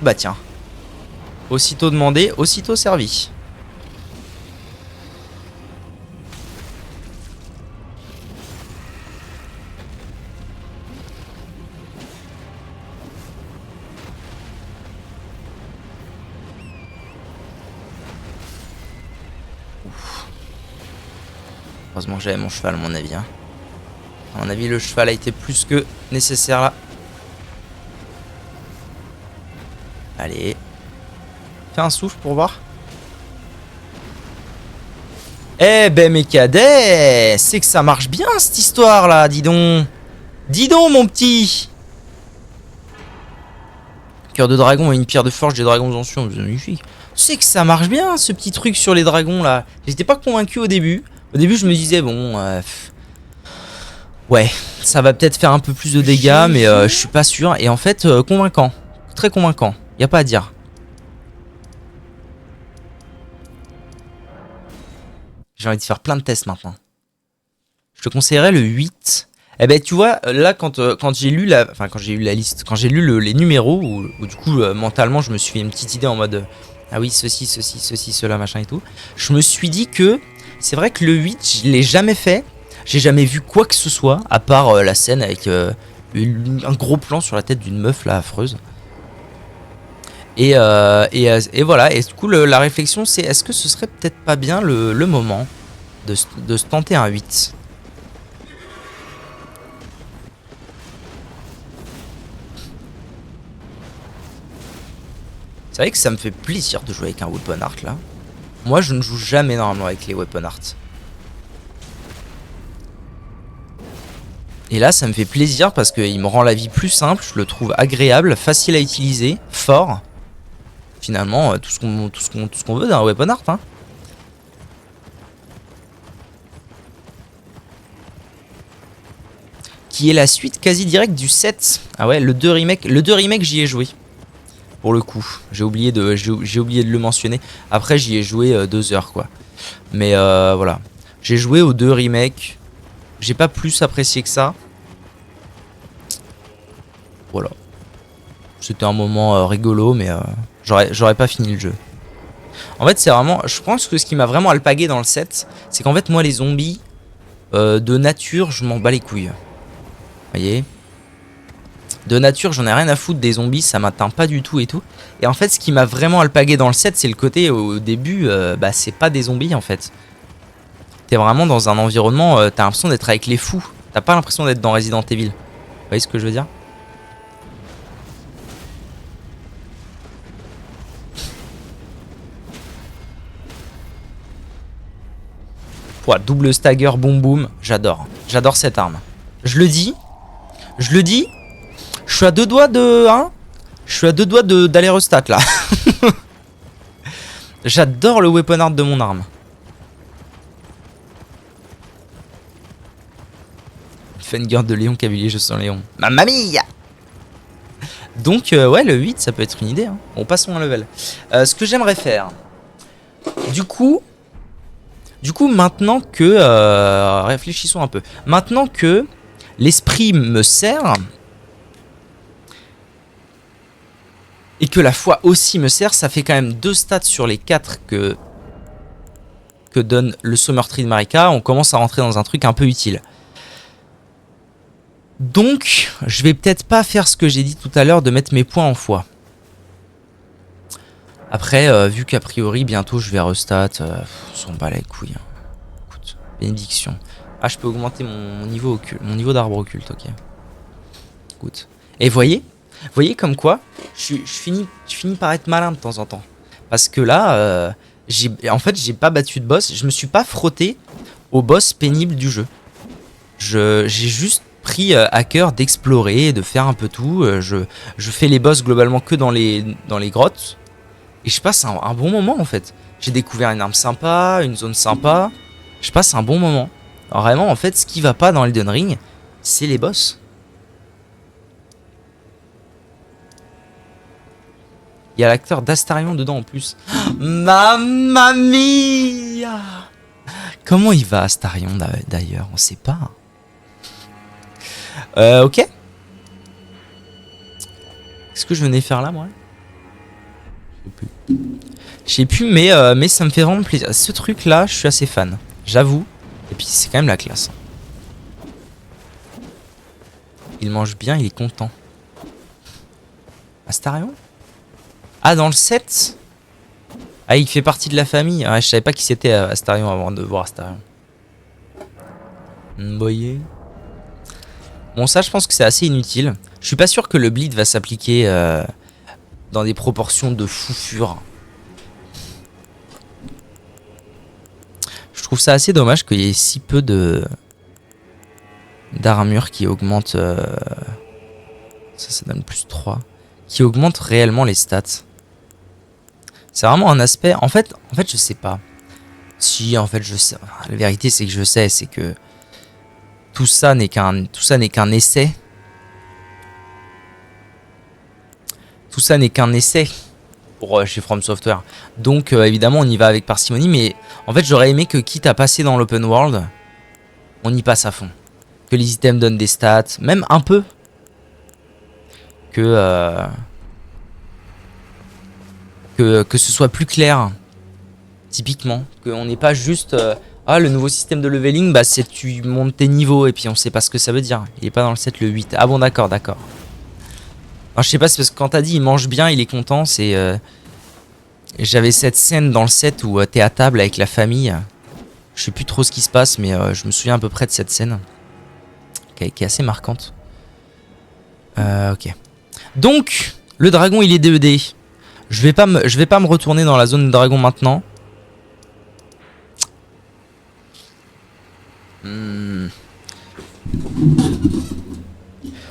Bah tiens. Aussitôt demandé, aussitôt servi. Heureusement que j'avais mon cheval à mon avis. Hein. À mon avis, le cheval a été plus que nécessaire là. Allez. Fais un souffle pour voir. Eh ben mes cadets, c'est que ça marche bien cette histoire là, dis donc. Dis donc mon petit. Cœur de dragon et une pierre de forge des dragons anciens, magnifique. C'est que ça marche bien ce petit truc sur les dragons là. J'étais pas convaincu au début. Au début je me disais bon... ouais, ça va peut-être faire un peu plus de dégâts mais je suis pas sûr. Et en fait convaincant, très convaincant, y a pas à dire. J'ai envie de faire plein de tests maintenant. Je te conseillerais le 8. Eh ben tu vois, là quand j'ai lu la... Enfin quand j'ai lu la liste, quand j'ai lu les numéros, où du coup mentalement je me suis fait une petite idée en mode... ah oui, ceci, cela, machin et tout. Je me suis dit que... C'est vrai que le 8, je l'ai jamais fait. J'ai jamais vu quoi que ce soit, à part la scène avec un gros plan sur la tête d'une meuf là, affreuse. Et voilà, et du coup la réflexion c'est est-ce que ce serait peut-être pas bien le moment de se tenter un 8. C'est vrai que ça me fait plaisir de jouer avec un weapon art là. Moi je ne joue jamais normalement avec les weapon art. Et là ça me fait plaisir parce qu'il me rend la vie plus simple, je le trouve agréable, facile à utiliser, fort. Finalement tout ce qu'on veut d'un weapon art hein. Qui est la suite quasi directe du 7. Ah ouais, le 2 remake, j'y ai joué. Pour le coup, j'ai oublié de le mentionner. Après j'y ai joué 2 heures quoi. Mais voilà, j'ai joué aux 2 remakes. J'ai pas plus apprécié que ça. Voilà. C'était un moment rigolo mais j'aurais pas fini le jeu. En fait c'est vraiment, je pense que ce qui m'a vraiment alpagué dans le 7, c'est qu'en fait moi les zombies de nature je m'en bats les couilles. Voyez, de nature j'en ai rien à foutre des zombies, ça m'atteint pas du tout et tout. Et en fait ce qui m'a vraiment alpagué dans le 7 c'est le côté au début bah c'est pas des zombies en fait. T'es vraiment dans un environnement, t'as l'impression d'être avec les fous. T'as pas l'impression d'être dans Resident Evil. Vous voyez ce que je veux dire? Voilà, double stagger boom boom, j'adore. J'adore cette arme. Je le dis, je suis à 2 doigts de... Hein, je suis à 2 doigts d'aller restat là. J'adore le weapon art de mon arme. Finger de Léon Cavalier, je sens Léon. Mamma mia! Donc ouais, le 8 ça peut être une idée. Hein. Bon, passons un level. Ce que j'aimerais faire... Du coup, maintenant que... réfléchissons un peu. Maintenant que l'esprit me sert... Et que la foi aussi me sert, ça fait quand même 2 stats sur les 4 que donne le Summer Tree de Marika. On commence à rentrer dans un truc un peu utile. Donc, je vais peut-être pas faire ce que j'ai dit tout à l'heure de mettre mes points en foi. Après, vu qu'a priori, bientôt je vais restat, on s'en bat les couilles. Hein. Écoute, bénédiction. Ah, je peux augmenter mon niveau occulte, mon niveau d'arbre occulte, ok. Écoute. Et voyez comme quoi, je finis par être malin de temps en temps. Parce que là, en fait, j'ai pas battu de boss. Je me suis pas frotté au boss pénible du jeu. J'ai juste pris à cœur d'explorer, de faire un peu tout. Je fais les boss globalement que dans les grottes. Et je passe un bon moment en fait. J'ai découvert une arme sympa, une zone sympa. Je passe un bon moment. Alors, vraiment, en fait, ce qui va pas dans Elden Ring, c'est les boss. Il y a l'acteur d'Astarion dedans en plus. Mamma mia! Comment il va Astarion d'ailleurs? On sait pas. Ok. Qu'est-ce que je venais faire là moi? Je sais plus, mais ça me fait vraiment plaisir. Ce truc là, je suis assez fan. J'avoue. Et puis c'est quand même la classe. Il mange bien, il est content. Astarion? Ah, dans le 7? Ah, il fait partie de la famille. Ah, je savais pas qui c'était Astarion avant de voir Astarion. Vous voyez? Bon, ça, je pense que c'est assez inutile. Je suis pas sûr que le bleed va s'appliquer dans des proportions de fou fure. Je trouve ça assez dommage qu'il y ait si peu d'armure qui augmente. Ça donne plus 3. Qui augmente réellement les stats. C'est vraiment un aspect. En fait, je sais pas. Si, en fait, je sais. La vérité, c'est que je sais, c'est que tout ça n'est qu'un essai. Tout ça n'est qu'un essai pour chez From Software. Donc, évidemment, on y va avec parcimonie. Mais en fait, j'aurais aimé que, quitte à passer dans l'open world, on y passe à fond. Que les items donnent des stats, même un peu. Que ce soit plus clair. Typiquement. Qu'on n'ait pas juste... ah, le nouveau système de leveling, bah, c'est tu montes tes niveaux et puis on sait pas ce que ça veut dire. Il est pas dans le 7, le 8. Ah bon, d'accord. Alors, je sais pas, c'est parce que quand t'as dit il mange bien, il est content, c'est... J'avais cette scène dans le 7 où t'es à table avec la famille. Je sais plus trop ce qui se passe, mais je me souviens à peu près de cette scène. Qui est assez marquante. Ok. Donc, le dragon, il est DED. Je vais pas me retourner dans la zone de dragon maintenant.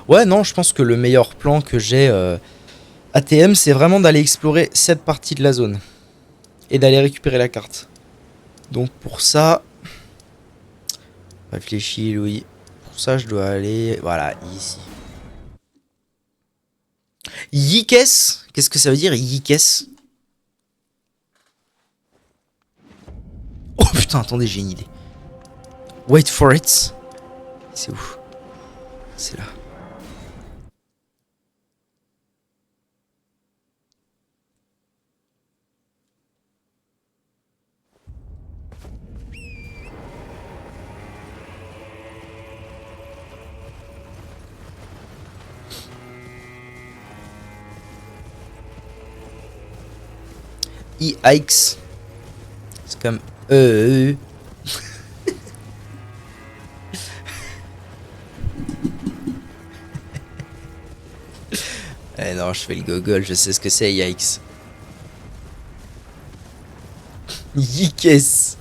Ouais, non, je pense que le meilleur plan que j'ai ATM, c'est vraiment d'aller explorer cette partie de la zone. Et d'aller récupérer la carte. Donc pour ça... Réfléchis, Louis. Pour ça, je dois aller... Voilà, ici. Yikes. Qu'est-ce que ça veut dire, Yikes? Oh putain, attendez, j'ai une idée. Wait for it. C'est où? C'est là. Yikes. C'est comme Eh non, je fais le gogol, je sais ce que c'est, yikes. Yikes.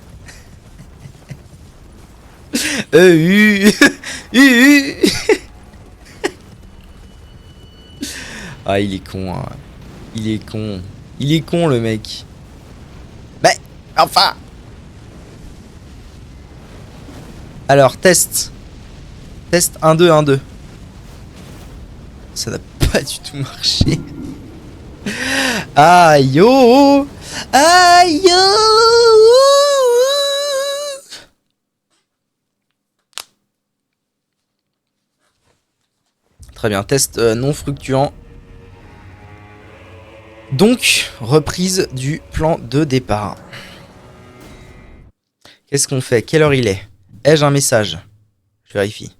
Ah, il est con, hein. Il est con. Il est con, le mec. Mais, enfin. Alors, test. Test 1-2, 1-2. Ça n'a pas du tout marché. Aïe yo. Aïe yo. Très bien, test non fructuant. Donc, reprise du plan de départ. Qu'est-ce qu'on fait? Quelle heure il est? Ai-je un message? Je vérifie.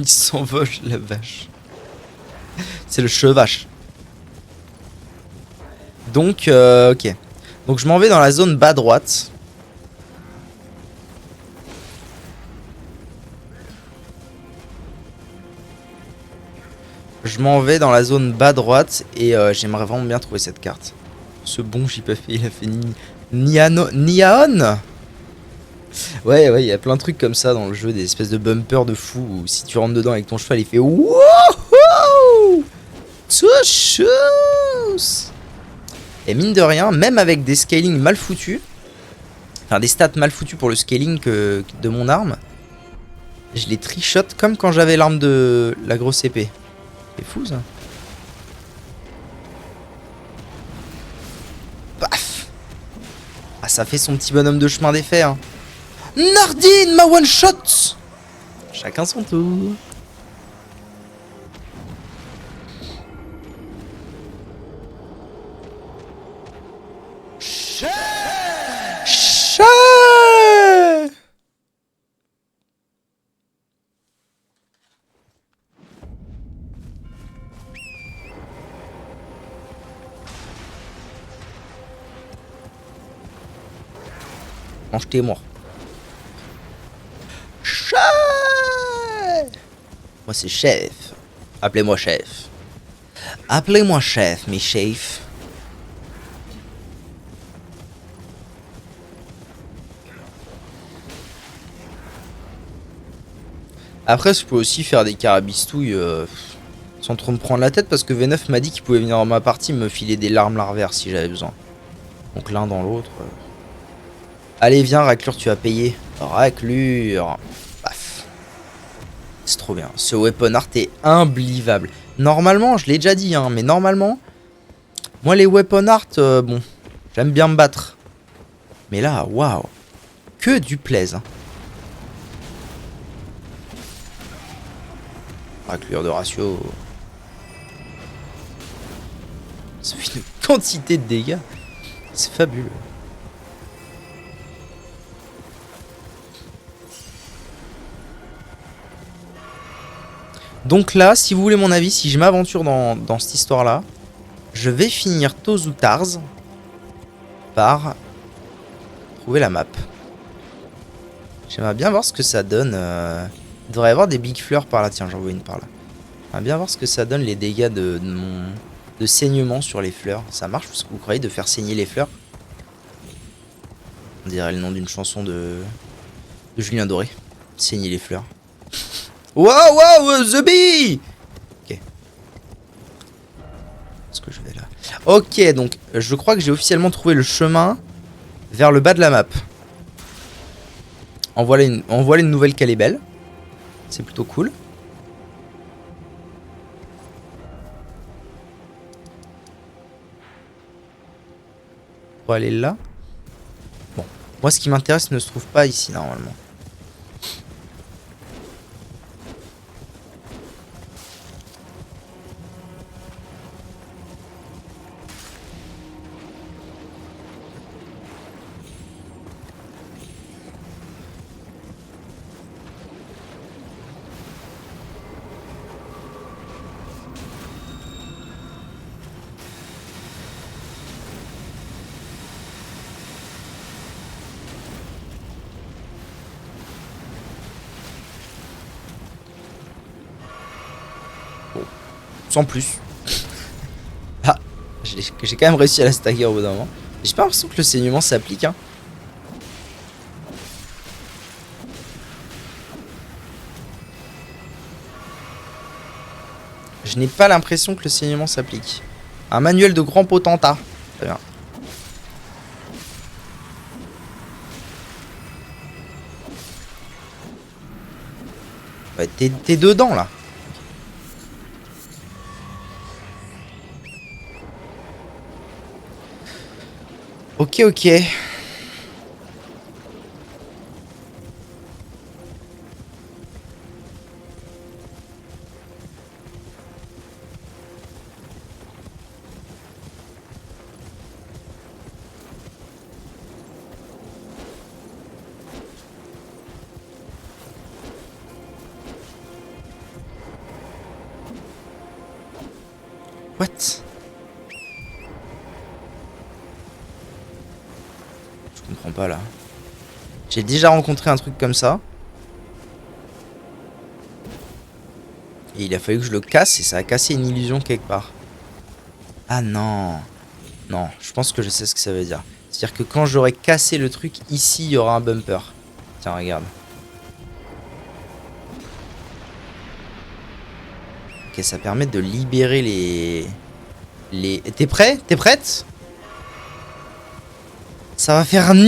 Il s'envole, la vache. C'est le chevache. Donc, ok. Donc, je m'en vais dans la zone bas droite. Je m'en vais dans la zone bas droite et j'aimerais vraiment bien trouver cette carte. Ce bon JPF, il a fait Niaon. Ouais, il y a plein de trucs comme ça dans le jeu, des espèces de bumpers de fou où si tu rentres dedans avec ton cheval, il fait wouhou. Touchous. Et mine de rien, même avec des scaling mal foutus, enfin des stats mal foutus pour le scaling de mon arme, je les trichot comme quand j'avais l'arme de la grosse épée. C'est fou ça. Paf. Ah, ça fait son petit bonhomme de chemin d'effet. Hein. Nardine, ma one shot. Chacun son tour. Mange tes morts. Chef. Moi c'est chef. Appelez-moi chef. Appelez-moi chef, mes chefs. Après, je peux aussi faire des carabistouilles sans trop me prendre la tête parce que V9 m'a dit qu'il pouvait venir dans ma partie me filer des larmes larvaires si j'avais besoin. Donc l'un dans l'autre. Allez, viens, Raclure, tu vas payer. Raclure. Paf. C'est trop bien. Ce weapon art est imbelievable. Normalement, je l'ai déjà dit, hein, mais normalement, moi, les weapon art, bon, j'aime bien me battre. Mais là, waouh. Que du plaisir. Raclure de ratio. Ça fait une quantité de dégâts. C'est fabuleux. Donc là, si vous voulez mon avis, si je m'aventure dans cette histoire-là, je vais finir tôt ou tard par trouver la map. J'aimerais bien voir ce que ça donne. Il devrait y avoir des big fleurs par là. Tiens, j'en vois une par là. J'aimerais bien voir ce que ça donne les dégâts de saignement sur les fleurs. Ça marche parce que vous croyez de faire saigner les fleurs? On dirait le nom d'une chanson de Julien Doré. Saigner les fleurs. Wow, wow, the bee. Ok. Est-ce que je vais là? Ok, donc je crois que j'ai officiellement trouvé le chemin vers le bas de la map. En voilà une nouvelle qu'elle est belle. C'est plutôt cool. Pour aller là. Bon. Moi, ce qui m'intéresse ne se trouve pas ici, normalement. Sans plus. Ah, j'ai quand même réussi à la stagger au bout d'un moment. J'ai pas l'impression que le saignement s'applique. Hein. Je n'ai pas l'impression que le saignement s'applique. Un manuel de grand potentat. Très bien. Ouais, t'es dedans là. Ok, ok. What? Je comprends pas là. J'ai déjà rencontré un truc comme ça. Et il a fallu que je le casse et ça a cassé une illusion quelque part. Ah non. Non, je pense que je sais ce que ça veut dire. C'est-à-dire que quand j'aurai cassé le truc, ici, il y aura un bumper. Tiens, regarde. Ok, ça permet de libérer les... T'es prêt? T'es prête? Ça va faire nion.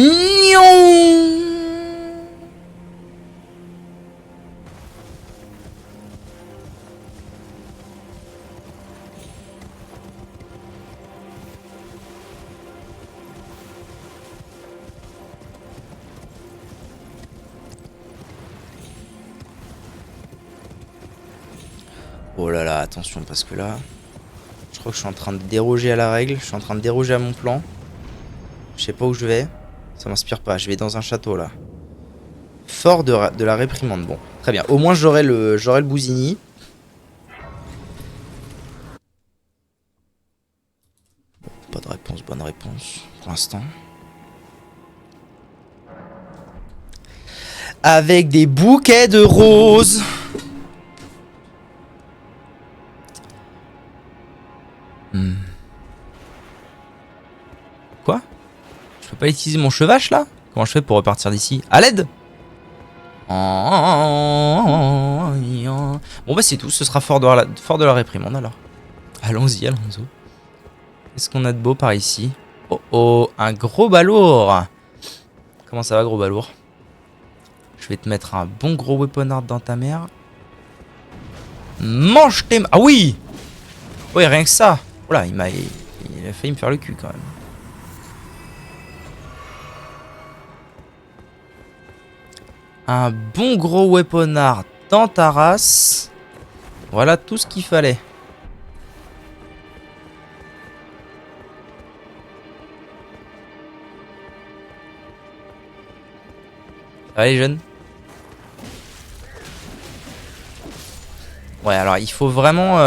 Oh là là, attention parce que là, je crois que je suis en train de déroger à la règle, je suis en train de déroger à mon plan. Je sais pas où je vais, ça m'inspire pas, je vais dans un château là. Fort de la réprimande, bon, très bien. Au moins j'aurai le bousini. Pas de réponse, bonne réponse pour l'instant. Avec des bouquets de roses. Quoi? Je peux pas utiliser mon chevache là? Comment je fais pour repartir d'ici? À l'aide? Bon bah c'est tout, ce sera fort de la réprimande alors. Allons-y, allons-y. Qu'est-ce qu'on a de beau par ici? Oh oh, un gros balourd. Comment ça va, gros balourd? Je vais te mettre un bon gros weaponard dans ta mère. Mange tes... Ah oui! Ouais, rien que ça. Oh là, il a failli me faire le cul quand même. Un bon gros weaponard dans ta race. Voilà tout ce qu'il fallait. Ça va les jeunes? Ouais, alors il faut vraiment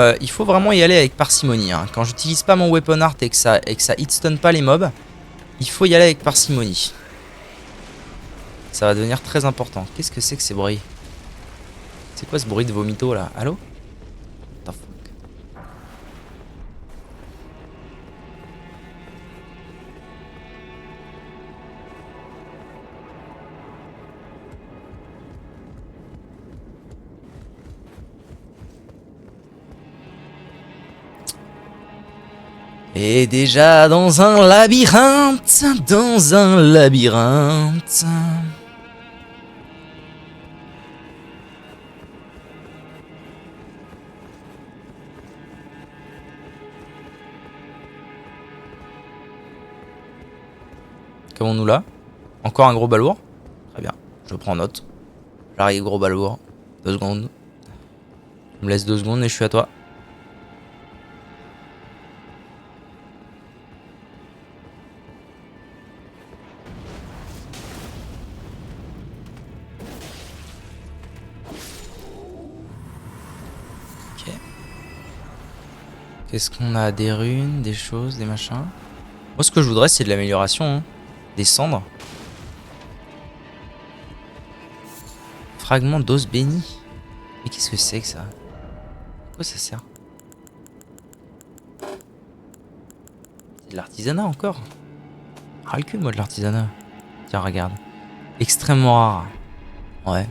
y aller avec parcimonie. Hein. Quand j'utilise pas mon weapon art et que ça hitstun pas les mobs, il faut y aller avec parcimonie. Ça va devenir très important. Qu'est-ce que c'est que ces bruits? C'est quoi ce bruit de vomito là? Allô? What the fuck? Et déjà dans un labyrinthe, dans un labyrinthe. Qu'avons-nous là? Encore un gros balourd? Très bien, je prends note. J'arrive, gros balourd. 2 secondes. Je me laisse 2 secondes et je suis à toi. Ok. Qu'est-ce qu'on a? Des runes, des choses, des machins. Moi ce que je voudrais c'est de l'amélioration. Hein. Des cendres. Fragment d'os béni. Mais qu'est-ce que c'est que ça? À quoi ça sert? C'est de l'artisanat encore. Ah le cul moi de l'artisanat. Tiens regarde. Extrêmement rare. Ouais.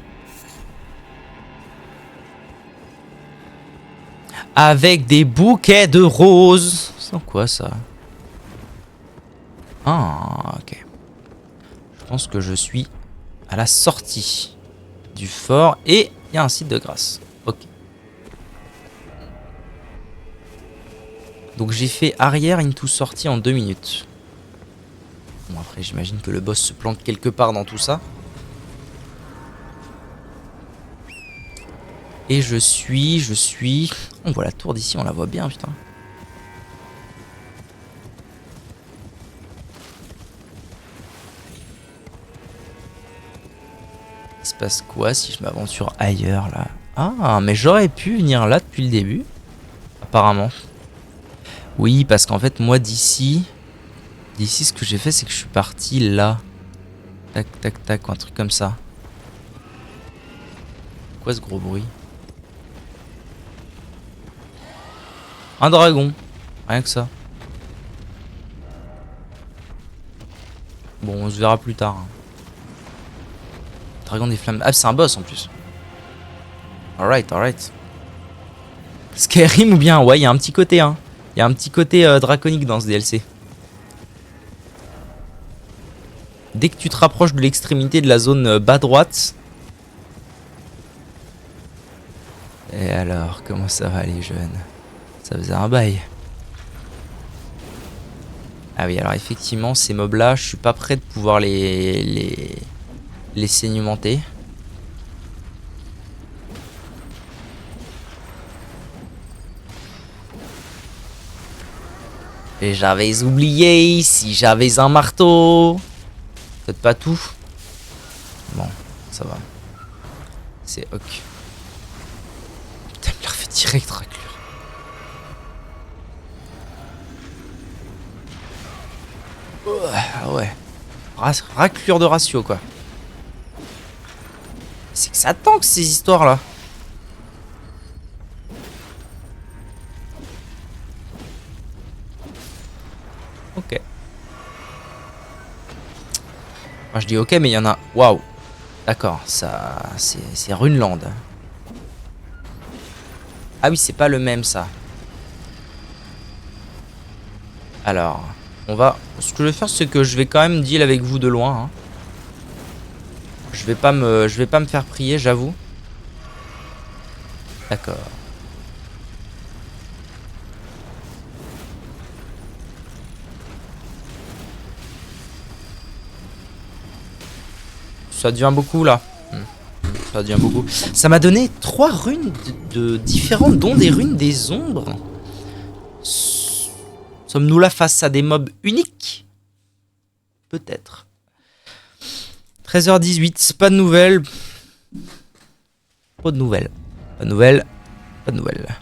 Avec des bouquets de roses. C'est quoi ça? Ah ok. Je pense que je suis à la sortie du fort et il y a un site de grâce. Ok. Donc j'ai fait arrière into sortie en 2 minutes. Bon après j'imagine que le boss se planque quelque part dans tout ça. Et je suis... On voit la tour d'ici, on la voit bien putain. Il se passe quoi si je m'aventure ailleurs là? Ah mais j'aurais pu venir là depuis le début. Apparemment. Oui parce qu'en fait moi d'ici ce que j'ai fait c'est que je suis parti là. Tac tac tac, un truc comme ça. Quoi ce gros bruit? Un dragon. Rien que ça. Bon on se verra plus tard. Dragon des flammes. Ah c'est un boss en plus. Alright, alright. Skyrim ou bien, ouais, il y a un petit côté, hein. Il y a un petit côté draconique dans ce DLC. Dès que tu te rapproches de l'extrémité de la zone bas droite. Et alors, comment ça va les jeunes? Ça faisait un bail. Ah oui, alors effectivement, ces mobs là, je suis pas prêt de pouvoir les saignementer. Et j'avais oublié, si j'avais un marteau. Peut-être pas tout. Bon, ça va. C'est ok. Putain, il me l'a refait direct, raclure. Ah ouais. Raclure de ratio, quoi. C'est que ça tank, ces histoires-là. Ok. Moi, je dis ok, mais il y en a... Waouh. D'accord, ça... C'est Runeland. Ah oui, c'est pas le même, ça. Alors, on va... Ce que je vais faire, c'est que je vais quand même deal avec vous de loin. Hein. Je vais pas me faire prier, j'avoue. D'accord. Ça devient beaucoup, là. Ça devient beaucoup. Ça m'a donné 3 runes de différentes, dont des runes des ombres. Sommes-nous là face à des mobs uniques? Peut-être. 13h18, pas de nouvelles. Pas de nouvelles. Pas de nouvelles. Pas de nouvelles.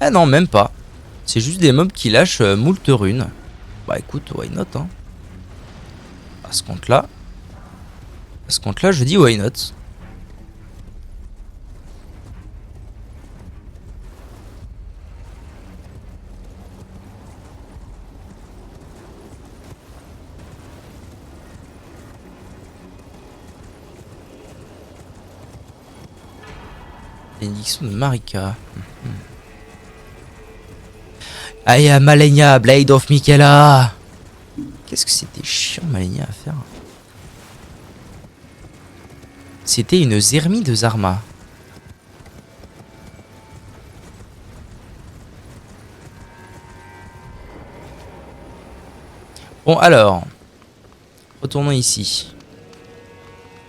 Ah non, même pas. C'est juste des mobs qui lâchent moult runes. Bah écoute, why not, hein. À ce compte-là. À ce compte-là, je dis why not. Bénédiction de Marika. I am Malenia, Blade of Michaela. Qu'est-ce que c'était chiant, Malenia, à faire. C'était une Zermie de Zarma. Bon, alors. Retournons ici.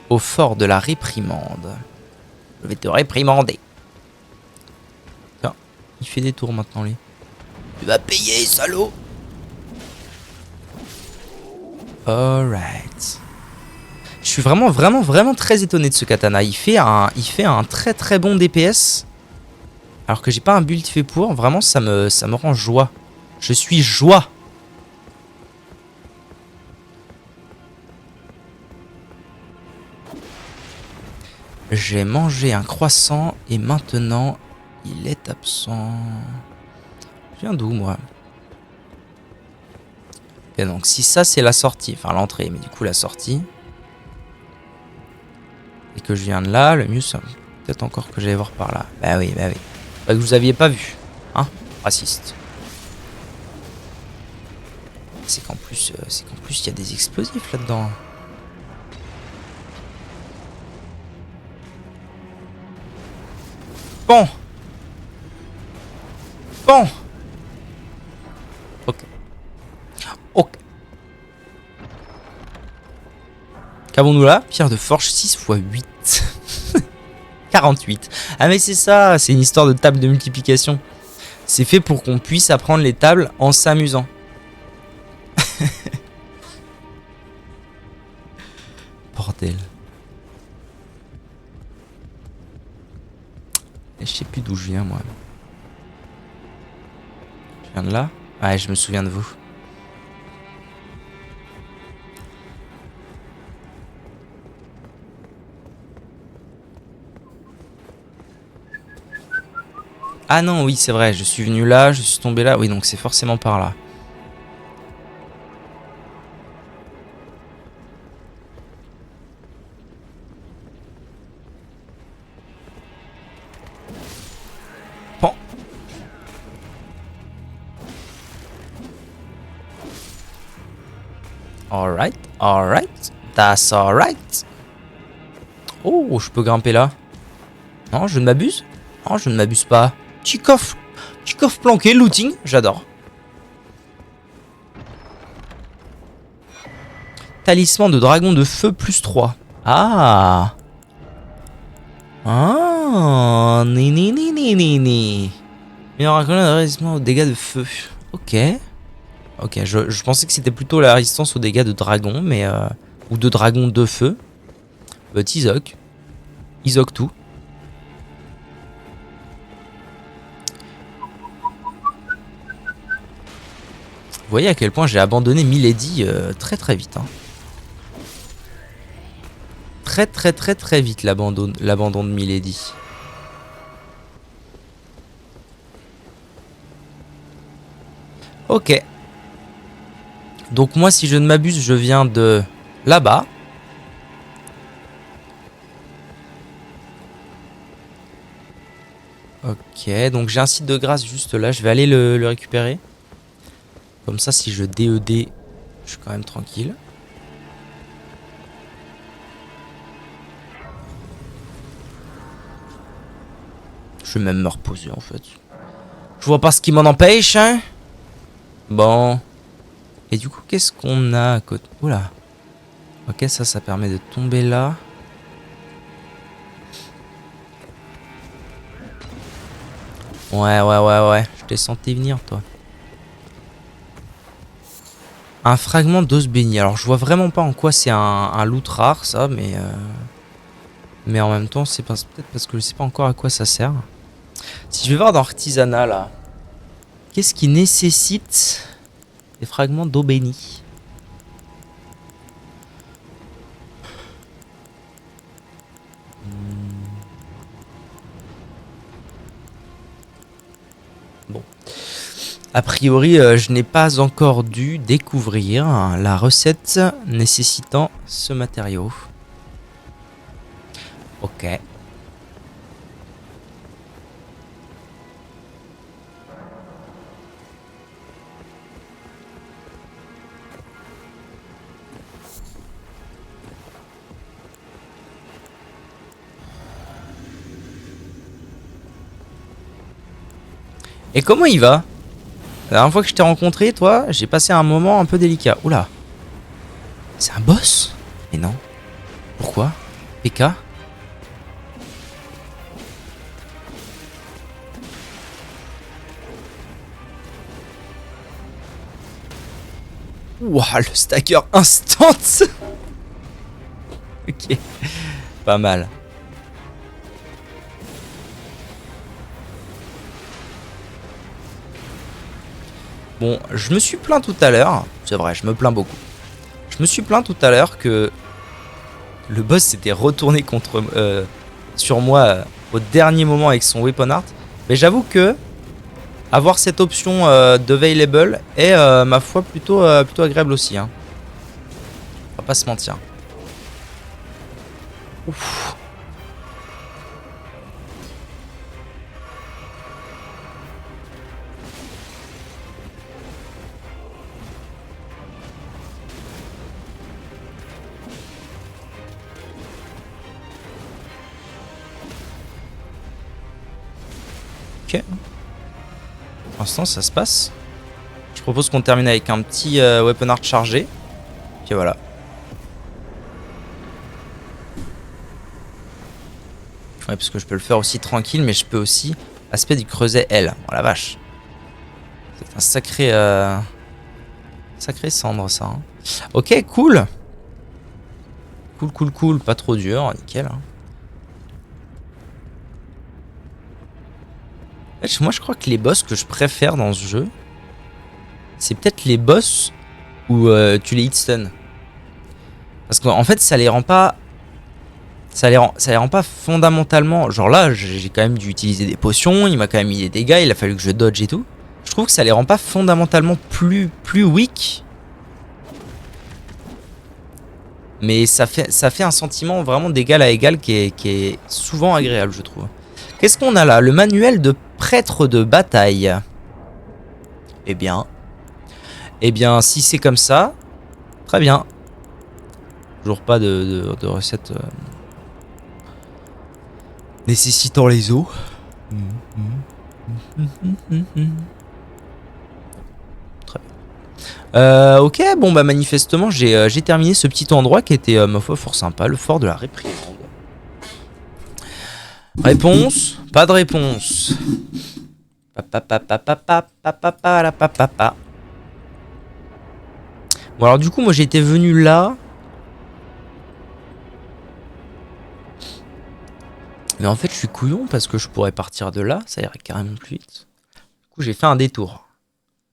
Au fort de la réprimande. Je vais te réprimander. Tiens, il fait des tours maintenant, lui. Tu vas payer, salaud. Alright. Je suis vraiment très étonné de ce katana. Il fait un très très bon DPS. Alors que j'ai pas un build fait pour. Vraiment, ça me rend joie. Je suis joie. J'ai mangé un croissant et maintenant il est absent. Je viens d'où, moi? Ok, donc si ça c'est la sortie, enfin l'entrée, mais du coup la sortie. Et que je viens de là, le mieux c'est peut-être encore que j'allais voir par là. Bah oui, bah oui. Bah, que vous aviez pas vu. Hein? Raciste. C'est qu'en plus, il y a des explosifs là-dedans. Bon. Bon. Ok. Ok. Qu'avons-nous là? Pierre de forge 6 x 8. 48. Ah mais c'est ça, c'est une histoire de table de multiplication. C'est fait pour qu'on puisse apprendre les tables en s'amusant. Bordel. Et je sais plus d'où je viens, moi. Je viens de là? Ouais, je me souviens de vous. Ah non, oui, c'est vrai, je suis venu là, je suis tombé là. Oui, donc c'est forcément par là. Bon. Alright, alright. That's alright. Oh, je peux grimper là. Non, je ne m'abuse. Non, je ne m'abuse pas. Petit coffre planqué, looting, j'adore. Talisman de dragon de feu plus 3. Ah. Ah. Ni. Meilleur raconteur de résistance aux dégâts de feu. Ok. Ok, je pensais que c'était plutôt la résistance aux dégâts de dragon, mais... ou de dragon de feu. But Isoc. Isoc tout. Vous voyez à quel point j'ai abandonné Milady très très vite. Hein. Très vite l'abandon de Milady. Ok. Donc moi si je ne m'abuse je viens de là-bas. Ok, donc j'ai un site de grâce juste là, je vais aller le récupérer. Comme ça si je DED, je suis quand même tranquille. Je vais même me reposer en fait. Je vois pas ce qui m'en empêche, hein. Bon. Et du coup, qu'est-ce qu'on a à côté? Oula. Ok, ça permet de tomber là. Ouais. Je t'ai senti venir, toi. Un fragment d'os béni. Alors, je vois vraiment pas en quoi c'est un loot rare, ça, mais... Mais en même temps, c'est peut-être parce que je sais pas encore à quoi ça sert. Si je vais voir dans artisanat, là... Qu'est-ce qui nécessite des fragments d'eau bénie? Bon. A priori, je n'ai pas encore dû découvrir la recette nécessitant ce matériau. Ok. Et comment il va? La dernière fois que je t'ai rencontré, toi, j'ai passé un moment un peu délicat. Oula. C'est un boss? Mais non. Pourquoi? PK? Ouah, le stacker instant. Ok. Pas mal. Bon, je me suis plaint tout à l'heure. C'est vrai, je me plains beaucoup. Je me suis plaint tout à l'heure que le boss s'était retourné contre sur moi au dernier moment avec son weapon art. Mais j'avoue que avoir cette option d'available est ma foi plutôt agréable aussi. Hein. On va pas se mentir. Ouf. Ok. Pour l'instant, ça se passe. Je propose qu'on termine avec un petit weapon art chargé. Puis voilà. Ouais, parce que je peux le faire aussi tranquille, mais je peux aussi aspect du creuset L. Oh la vache. C'est un sacré... Sacré cendre, ça. Hein. Ok, cool. Cool. Pas trop dur, nickel. Hein. Moi, je crois que les boss que je préfère dans ce jeu, c'est peut-être les boss où tu les hitstun. Parce qu'en fait, ça les rend pas ça les rend pas fondamentalement... Genre là, j'ai quand même dû utiliser des potions, il m'a quand même mis des dégâts, il a fallu que je dodge et tout. Je trouve que ça les rend pas fondamentalement plus weak. Mais ça fait un sentiment vraiment d'égal à égal qui est souvent agréable, je trouve. Qu'est-ce qu'on a là? Le manuel de prêtre de bataille. Eh bien, si c'est comme ça, très bien. Toujours pas de recette nécessitant les os. Très bien. Ok, bon bah manifestement j'ai terminé ce petit endroit qui était ma foi fort sympa, le fort de la réprimande. Réponse? Pas de réponse. Bon alors du coup moi j'étais venu là. Mais en fait je suis couillon parce que je pourrais partir de là, ça irait carrément plus vite. Du coup j'ai fait un détour.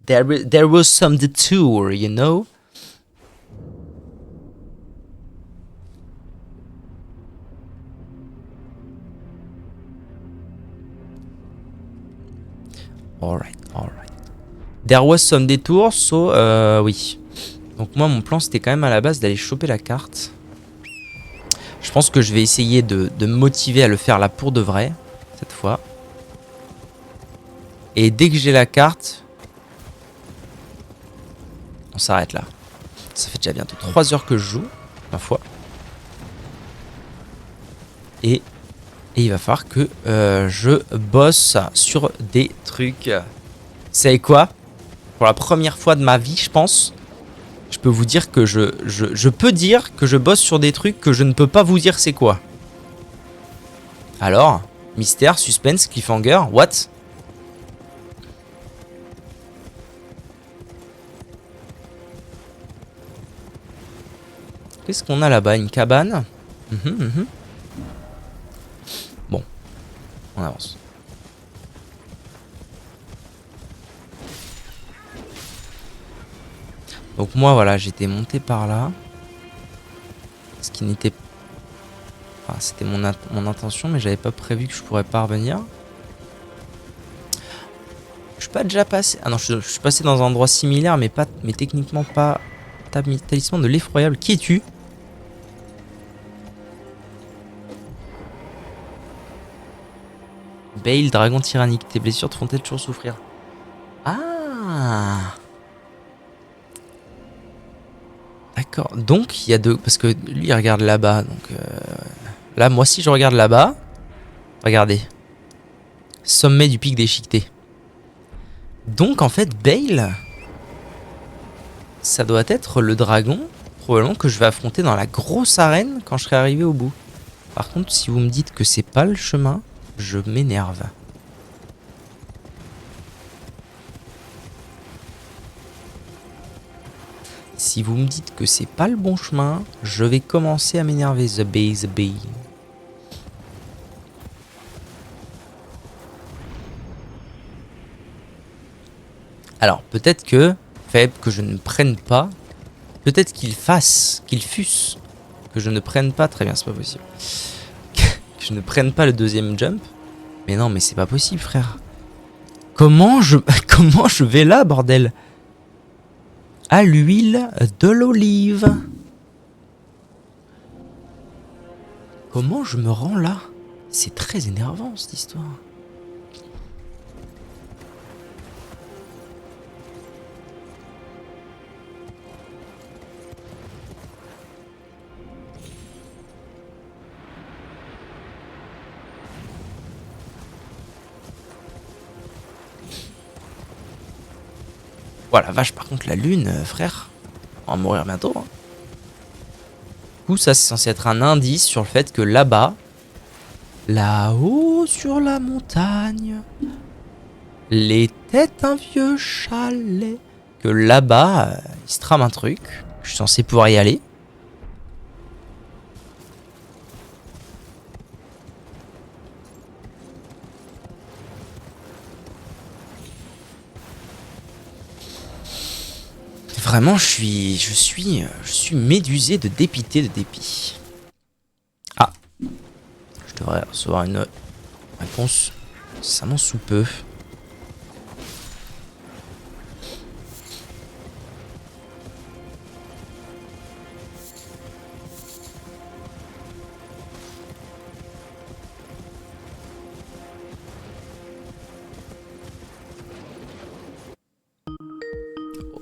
There was some detour, you know. Alright. There was some detour, so oui. Donc moi mon plan c'était quand même à la base d'aller choper la carte. Je pense que je vais essayer de me motiver à le faire là pour de vrai, cette fois. Et dès que j'ai la carte, on s'arrête là. Ça fait déjà bientôt 3 heures que je joue, ma foi. Et il va falloir que je bosse sur des trucs. Vous savez quoi? Pour la première fois de ma vie, je pense, je peux vous dire que je peux dire que je bosse sur des trucs que je ne peux pas vous dire c'est quoi. Alors, mystère, suspense, cliffhanger, what? Qu'est-ce qu'on a là-bas? Une cabane? Bon, on avance. Donc moi voilà, j'étais monté par là. Ce qui n'était pas... Enfin, c'était mon intention, mais j'avais pas prévu que je pourrais pas revenir. Je suis pas déjà passé... Ah non, je suis passé dans un endroit similaire, mais techniquement pas... Talisman de l'effroyable. Qui es-tu? Bale, dragon tyrannique. Tes blessures te font peut-être toujours souffrir. Ah! D'accord. Donc, il y a deux... Parce que lui, il regarde là-bas. Donc, là, moi, si je regarde là-bas... Regardez. Sommet du pic déchiqueté. Donc, en fait, Bale... Ça doit être le dragon, probablement, que je vais affronter dans la grosse arène quand je serai arrivé au bout. Par contre, si vous me dites que c'est pas le chemin, je m'énerve. Si vous me dites que c'est pas le bon chemin, je vais commencer à m'énerver. The bee. Alors, peut-être que, faible, que je ne prenne pas. Peut-être qu'il fusse. Que je ne prenne pas. Très bien, c'est pas possible. Que je ne prenne pas le deuxième jump. Mais non, mais c'est pas possible, frère. Comment je vais là, bordel? À l'huile de l'olive. Comment je me rends là? C'est très énervant, cette histoire. Voilà, vache, par contre, la lune, frère, on va mourir bientôt. Hein. Du coup, ça, c'est censé être un indice sur le fait que là-bas, là-haut sur la montagne, l'était un vieux chalet. Que là-bas, il se trame un truc. Je suis censé pouvoir y aller. Vraiment, je suis médusé de dépit. Ah, Je devrais recevoir une réponse incessamment sous peu.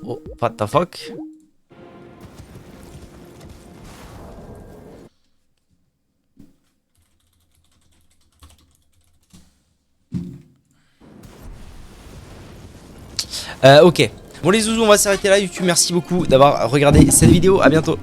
Oh, what the fuck? Ok. Bon les zouzous, on va s'arrêter là YouTube. Merci beaucoup d'avoir regardé cette vidéo. À bientôt.